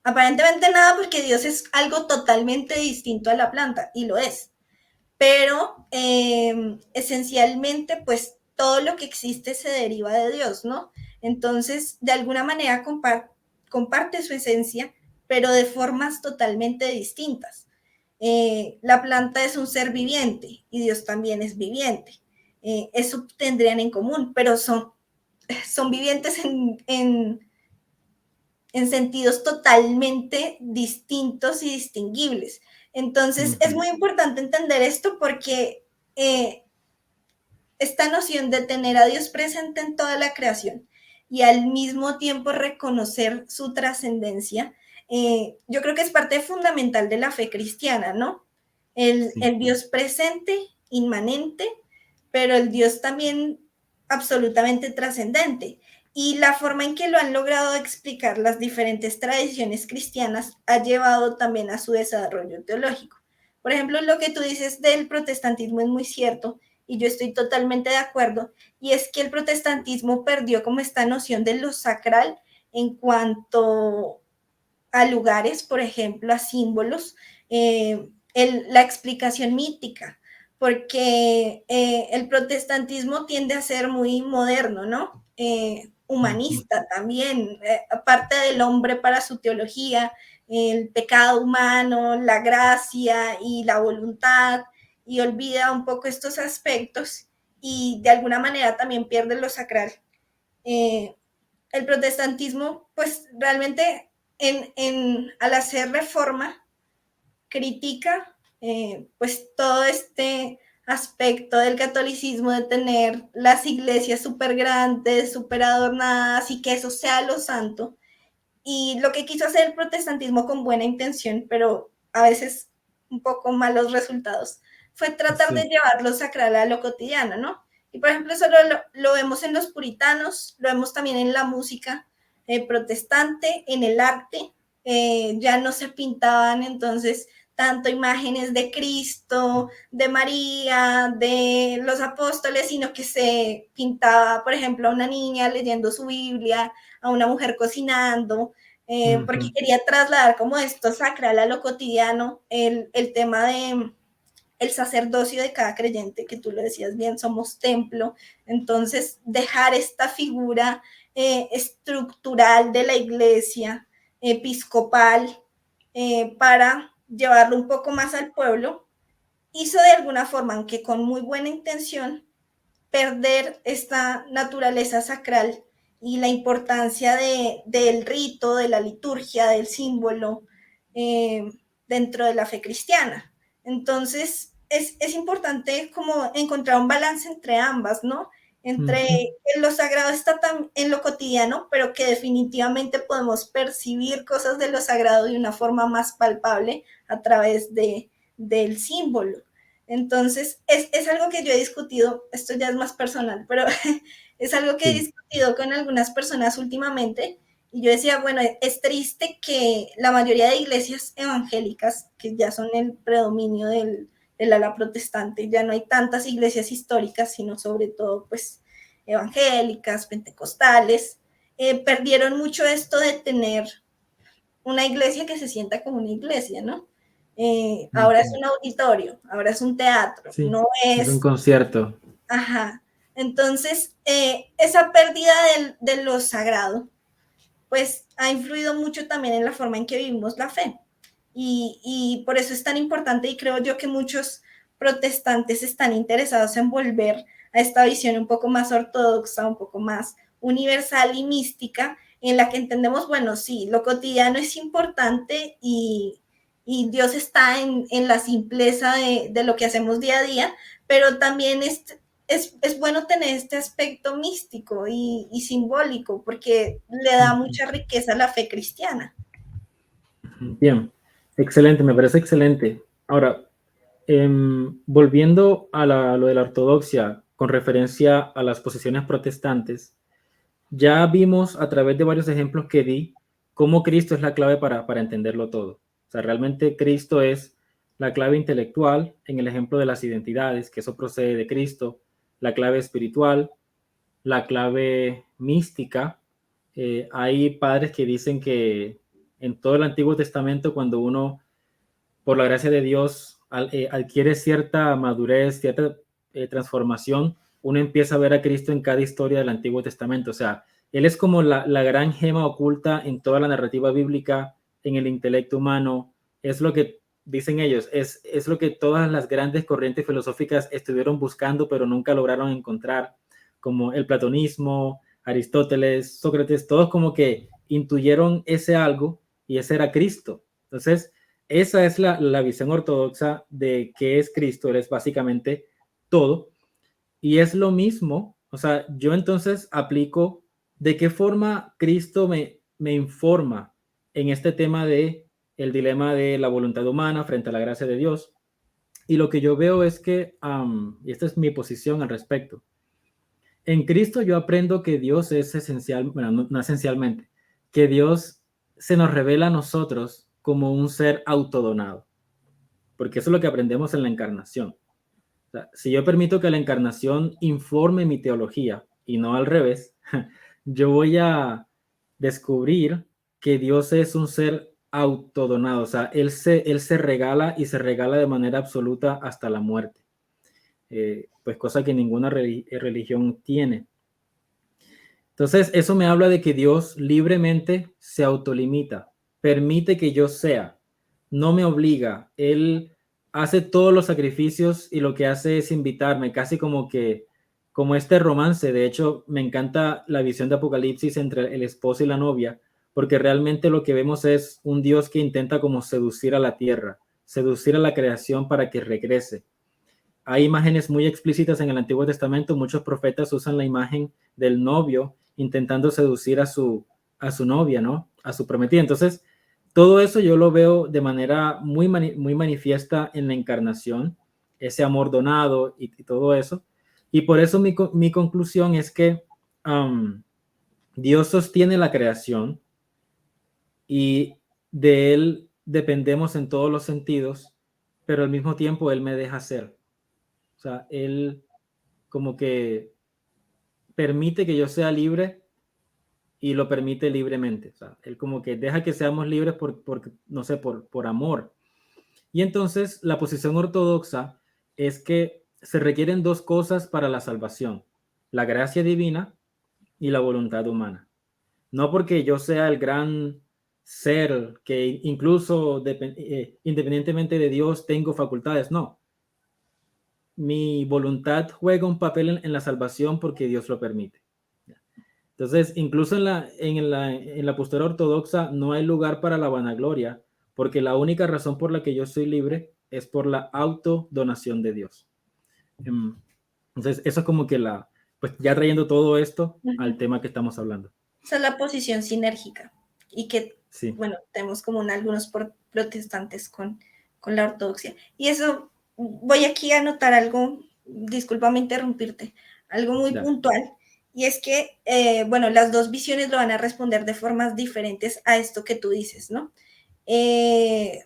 aparentemente nada porque Dios es algo totalmente distinto a la planta y lo es. pero esencialmente pues todo lo que existe se deriva de Dios, ¿no? Entonces, de alguna manera comparte su esencia, pero de formas totalmente distintas. La planta es un ser viviente y Dios también es viviente. Eso tendrían en común, pero son vivientes en sentidos totalmente distintos y distinguibles. Entonces, es muy importante entender esto porque eh, esta noción de tener a Dios presente en toda la creación y al mismo tiempo reconocer su trascendencia, yo creo que es parte fundamental de la fe cristiana, ¿no? El Dios presente, inmanente, pero el Dios también absolutamente trascendente. Y la forma en que lo han logrado explicar las diferentes tradiciones cristianas ha llevado también a su desarrollo teológico. Por ejemplo, lo que tú dices del protestantismo es muy cierto y yo estoy totalmente de acuerdo, y es que el protestantismo perdió como esta noción de lo sacral en cuanto a lugares, por ejemplo, a símbolos, la explicación mítica, porque el protestantismo tiende a ser muy moderno, ¿no? Humanista también, aparte del hombre para su teología, el pecado humano, la gracia y la voluntad, y olvida un poco estos aspectos y de alguna manera también pierde lo sacral. Eh, el protestantismo, pues realmente al hacer reforma, critica pues todo este aspecto del catolicismo de tener las iglesias súper grandes, súper adornadas y que eso sea lo santo. Y lo que quiso hacer el protestantismo con buena intención, pero a veces un poco malos resultados, fue tratar de llevar lo sacral a lo cotidiano, ¿no? Y por ejemplo, eso lo vemos en los puritanos, lo vemos también en la música protestante, en el arte. Ya no se pintaban entonces tanto imágenes de Cristo, de María, de los apóstoles, sino que se pintaba, por ejemplo, a una niña leyendo su Biblia, a una mujer cocinando, porque quería trasladar como esto sacral a lo cotidiano, el tema de el sacerdocio de cada creyente, que tú lo decías bien, somos templo, entonces dejar esta figura estructural de la iglesia episcopal para llevarlo un poco más al pueblo, hizo de alguna forma, aunque con muy buena intención, perder esta naturaleza sacral y la importancia del rito, de la liturgia, del símbolo eh, dentro de la fe cristiana. Entonces, es importante como encontrar un balance entre ambas, ¿no? Entre lo sagrado está en lo cotidiano, pero que definitivamente podemos percibir cosas de lo sagrado de una forma más palpable a través del símbolo. Entonces, es algo que yo he discutido, esto ya es más personal, pero es algo que he discutido con algunas personas últimamente. Y yo decía, bueno, es triste que la mayoría de iglesias evangélicas, que ya son el predominio del ala protestante, ya no hay tantas iglesias históricas, sino sobre todo, pues, evangélicas, pentecostales, perdieron mucho esto de tener una iglesia que se sienta como una iglesia, ¿no? Ahora es un auditorio, ahora es un teatro, Sí, no es un es... concierto. Ajá. Entonces, esa pérdida de lo sagrado, pues ha influido mucho también en la forma en que vivimos la fe. Y por eso es tan importante y creo yo que muchos protestantes están interesados en volver a esta visión un poco más ortodoxa, un poco más universal y mística, en la que entendemos, bueno, sí, lo cotidiano es importante y Dios está en la simpleza de lo que hacemos día a día, pero también es bueno tener este aspecto místico y simbólico porque le da mucha riqueza a la fe cristiana. Bien, excelente, me parece excelente. Ahora, volviendo a lo de la ortodoxia con referencia a las posiciones protestantes, ya vimos a través de varios ejemplos que di cómo Cristo es la clave para entenderlo todo. O sea, realmente Cristo es la clave intelectual en el ejemplo de las identidades, que eso procede de Cristo, la clave espiritual, la clave mística. Hay padres que dicen que en todo el Antiguo Testamento, cuando uno, por la gracia de Dios, adquiere cierta madurez, cierta transformación, uno empieza a ver a Cristo en cada historia del Antiguo Testamento. O sea, Él es como la gran gema oculta en toda la narrativa bíblica, en el intelecto humano. Es lo que dicen ellos, es lo que todas las grandes corrientes filosóficas estuvieron buscando, pero nunca lograron encontrar, como el platonismo, Aristóteles, Sócrates, todos como que intuyeron ese algo y ese era Cristo. Entonces, esa es la visión ortodoxa de qué es Cristo. Él es básicamente todo. Y es lo mismo, o sea, yo entonces aplico de qué forma Cristo me informa en este tema de el dilema de la voluntad humana frente a la gracia de Dios. Y lo que yo veo es que, y esta es mi posición al respecto, en Cristo yo aprendo que Dios es esencial, bueno, no esencialmente, que Dios se nos revela a nosotros como un ser autodonado, porque eso es lo que aprendemos en la encarnación. O sea, si yo permito que la encarnación informe mi teología y no al revés, yo voy a descubrir que Dios es un ser autodonado, o sea, él se regala y se regala de manera absoluta hasta la muerte, pues cosa que ninguna religión tiene. Entonces, eso me habla de que Dios libremente se autolimita, permite que yo sea, no me obliga. Él hace todos los sacrificios y lo que hace es invitarme, casi como que, como este romance. De hecho, me encanta la visión de Apocalipsis entre el esposo y la novia, porque realmente lo que vemos es un Dios que intenta como seducir a la tierra, seducir a la creación para que regrese. Hay imágenes muy explícitas en el Antiguo Testamento. Muchos profetas usan la imagen del novio intentando seducir a su novia, ¿no? A su prometida. Entonces, todo eso yo lo veo de manera muy manifiesta en la encarnación, ese amor donado y todo eso. Y por eso mi conclusión es que Dios sostiene la creación y de Él dependemos en todos los sentidos, pero al mismo tiempo Él me deja ser. O sea, Él como que permite que yo sea libre y lo permite libremente. O sea, Él como que deja que seamos libres no sé, por amor. Y entonces la posición ortodoxa es que se requieren dos cosas para la salvación: la gracia divina y la voluntad humana. No porque yo sea el gran ser que incluso independientemente de Dios tengo facultades, no. Mi voluntad juega un papel en la salvación porque Dios lo permite. Entonces, incluso en la postura ortodoxa no hay lugar para la vanagloria, porque la única razón por la que yo soy libre es por la autodonación de Dios. Entonces, eso es como que pues ya trayendo todo esto al tema que estamos hablando. Esa es la posición sinérgica y que, sí. Bueno, tenemos como algunos protestantes con la ortodoxia. Y eso, voy aquí a anotar algo, discúlpame interrumpirte, algo muy puntual. Y es que, bueno, las dos visiones lo van a responder de formas diferentes a esto que tú dices, ¿no? El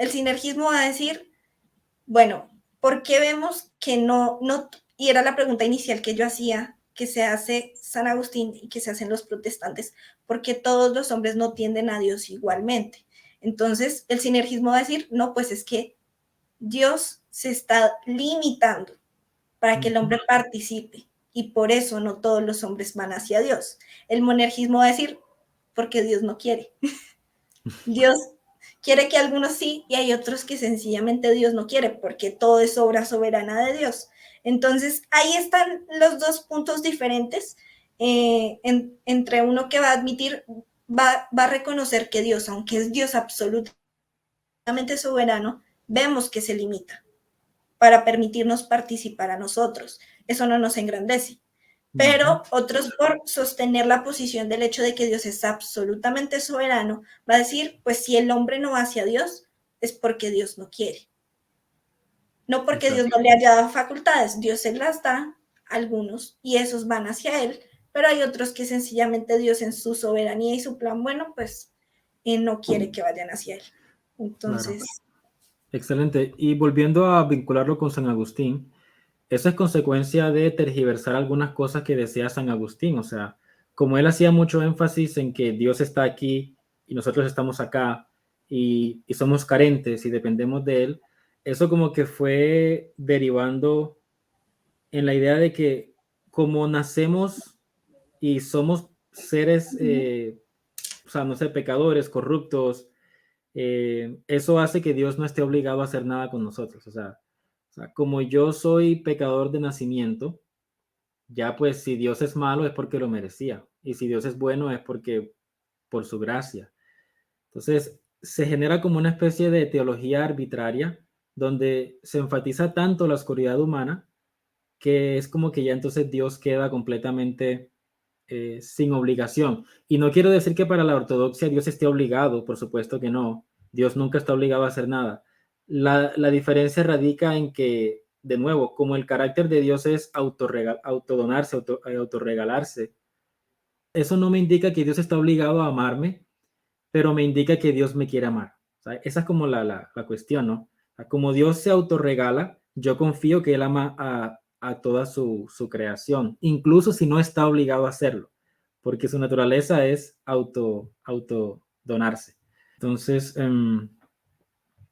sinergismo va a decir, bueno, ¿por qué vemos que no, y era la pregunta inicial que yo hacía, que se hace San Agustín y que se hacen los protestantes, porque todos los hombres no tienden a Dios igualmente? Entonces, el sinergismo va a decir, no, pues es que Dios se está limitando para que el hombre participe y por eso no todos los hombres van hacia Dios. El monergismo va a decir, porque Dios no quiere. Dios quiere que algunos sí y hay otros que sencillamente Dios no quiere porque todo es obra soberana de Dios. Entonces, ahí están los dos puntos diferentes entre uno que va a admitir, va a reconocer que Dios, aunque es Dios absolutamente soberano, vemos que se limita para permitirnos participar a nosotros. Eso no nos engrandece. Pero otros, por sostener la posición del hecho de que Dios es absolutamente soberano, va a decir, pues si el hombre no va hacia Dios, es porque Dios no quiere. No porque Dios no le haya dado facultades, Dios se las da a algunos y esos van hacia Él, pero hay otros que sencillamente Dios en su soberanía y su plan, bueno, pues no quiere que vayan hacia Él. Entonces... Claro. Excelente. Y volviendo a vincularlo con San Agustín, eso es consecuencia de tergiversar algunas cosas que decía San Agustín. O sea, como él hacía mucho énfasis en que Dios está aquí y nosotros estamos acá y somos carentes y dependemos de él, eso como que fue derivando en la idea de que como nacemos y somos seres, o sea, no sé, pecadores, corruptos, eso hace que Dios no esté obligado a hacer nada con nosotros. O sea, como yo soy pecador de nacimiento, ya pues si Dios es malo es porque lo merecía. Y si Dios es bueno es porque por su gracia. Entonces se genera como una especie de teología arbitraria donde se enfatiza tanto la oscuridad humana que es como que ya entonces Dios queda completamente sin obligación. Y no quiero decir que para la ortodoxia Dios esté obligado, por supuesto que no. Dios nunca está obligado a hacer nada. La diferencia radica en que, de nuevo, como el carácter de Dios es autodonarse, autorregalarse, eso no me indica que Dios está obligado a amarme, pero me indica que Dios me quiere amar. O sea, esa es como la cuestión, ¿no? O sea, como Dios se autorregala, yo confío que Él ama a toda su creación, incluso si no está obligado a hacerlo, porque su naturaleza es autodonarse. Entonces,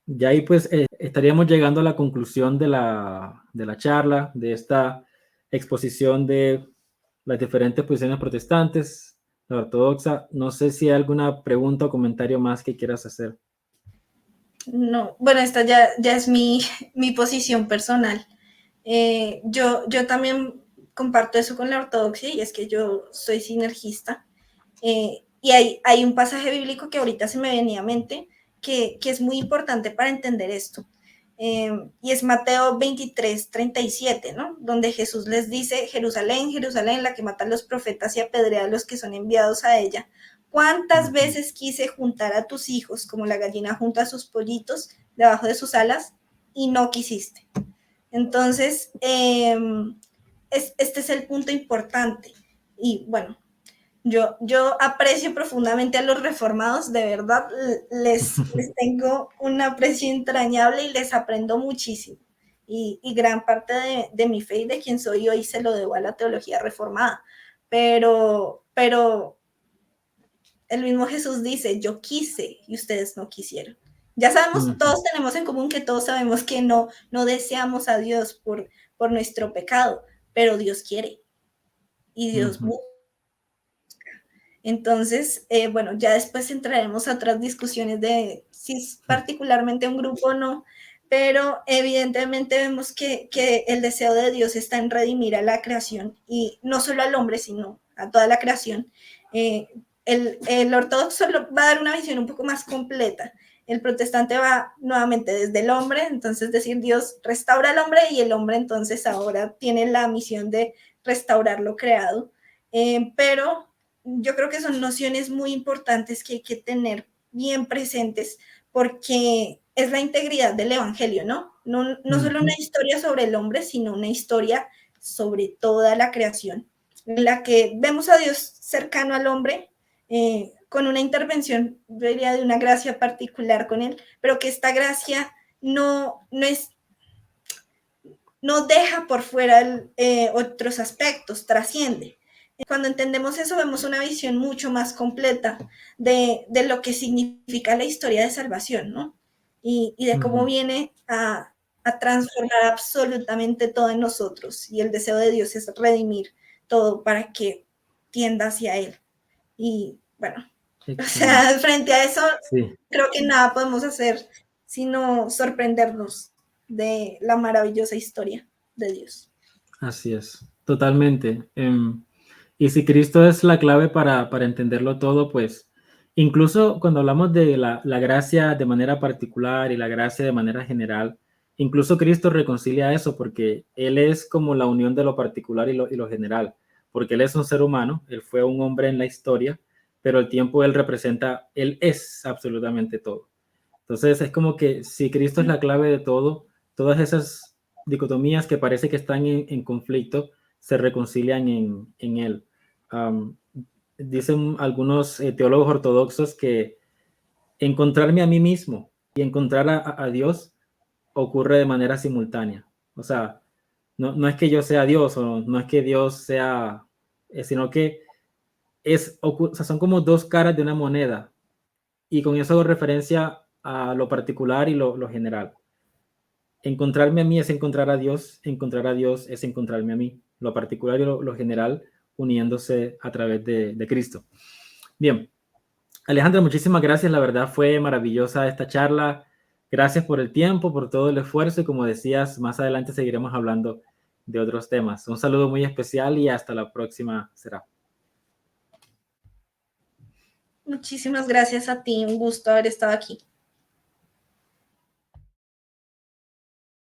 ya ahí pues estaríamos llegando a la conclusión de la charla, de esta exposición de las diferentes posiciones protestantes, la ortodoxa. No sé si hay alguna pregunta o comentario más que quieras hacer. No, bueno, esta ya es mi posición personal. Yo también comparto eso con la ortodoxia y es que yo soy sinergista. Y hay un pasaje bíblico que ahorita se me venía a mente que es muy importante para entender esto. Y es Mateo 23:37, ¿no? Donde Jesús les dice, Jerusalén, Jerusalén, la que mata a los profetas y apedrea a los que son enviados a ella. ¿Cuántas veces quise juntar a tus hijos como la gallina junta a sus pollitos debajo de sus alas y no quisiste? Entonces, este es el punto importante. Y bueno, yo aprecio profundamente a los reformados, de verdad, les tengo un aprecio entrañable y les aprendo muchísimo. Y gran parte de mi fe y de quien soy hoy se lo debo a la teología reformada. Pero el mismo Jesús dice, yo quise y ustedes no quisieron. Ya sabemos, todos tenemos en común que todos sabemos que no deseamos a Dios por nuestro pecado, pero Dios quiere y Dios busca. Entonces, bueno, ya después entraremos a otras discusiones de si es particularmente un grupo o no, pero evidentemente vemos que el deseo de Dios está en redimir a la creación y no solo al hombre, sino a toda la creación. El ortodoxo va a dar una visión un poco más completa. El protestante va nuevamente desde el hombre, entonces decir Dios restaura al hombre y el hombre entonces ahora tiene la misión de restaurar lo creado. Pero yo creo que son nociones muy importantes que hay que tener bien presentes porque es la integridad del evangelio, ¿no? No solo una historia sobre el hombre, sino una historia sobre toda la creación, en la que vemos a Dios cercano al hombre, con una intervención, yo diría, de una gracia particular con él, pero que esta gracia no deja por fuera otros aspectos, trasciende. Cuando entendemos eso, vemos una visión mucho más completa de lo que significa la historia de salvación, ¿no? Y de cómo viene a transformar absolutamente todo en nosotros. Y el deseo de Dios es redimir todo para que tienda hacia Él. Y bueno, o sea, frente a eso, sí, creo que nada podemos hacer sino sorprendernos de la maravillosa historia de Dios. Así es, totalmente. Y si Cristo es la clave para entenderlo todo, pues incluso cuando hablamos de la gracia de manera particular y la gracia de manera general, incluso Cristo reconcilia eso porque Él es como la unión de lo particular y lo general, porque Él es un ser humano, Él fue un hombre en la historia, pero el tiempo Él representa, Él es absolutamente todo. Entonces es como que si Cristo es la clave de todo, todas esas dicotomías que parece que están en conflicto se reconcilian en Él. Dicen algunos teólogos ortodoxos que encontrarme a mí mismo y encontrar a Dios ocurre de manera simultánea. O sea, no es que yo sea Dios o no es que Dios sea, sino que o sea, son como dos caras de una moneda. Y con eso hago referencia a lo particular y lo general. encontrarme a mí es encontrar a Dios es encontrarme a mí, lo particular y lo general uniéndose a través de Cristo. Bien, Alejandra, muchísimas gracias, la verdad fue maravillosa esta charla. Gracias por el tiempo, por todo el esfuerzo y como decías, más adelante seguiremos hablando de otros temas. Un saludo muy especial y hasta la próxima será. Muchísimas gracias a ti, un gusto haber estado aquí.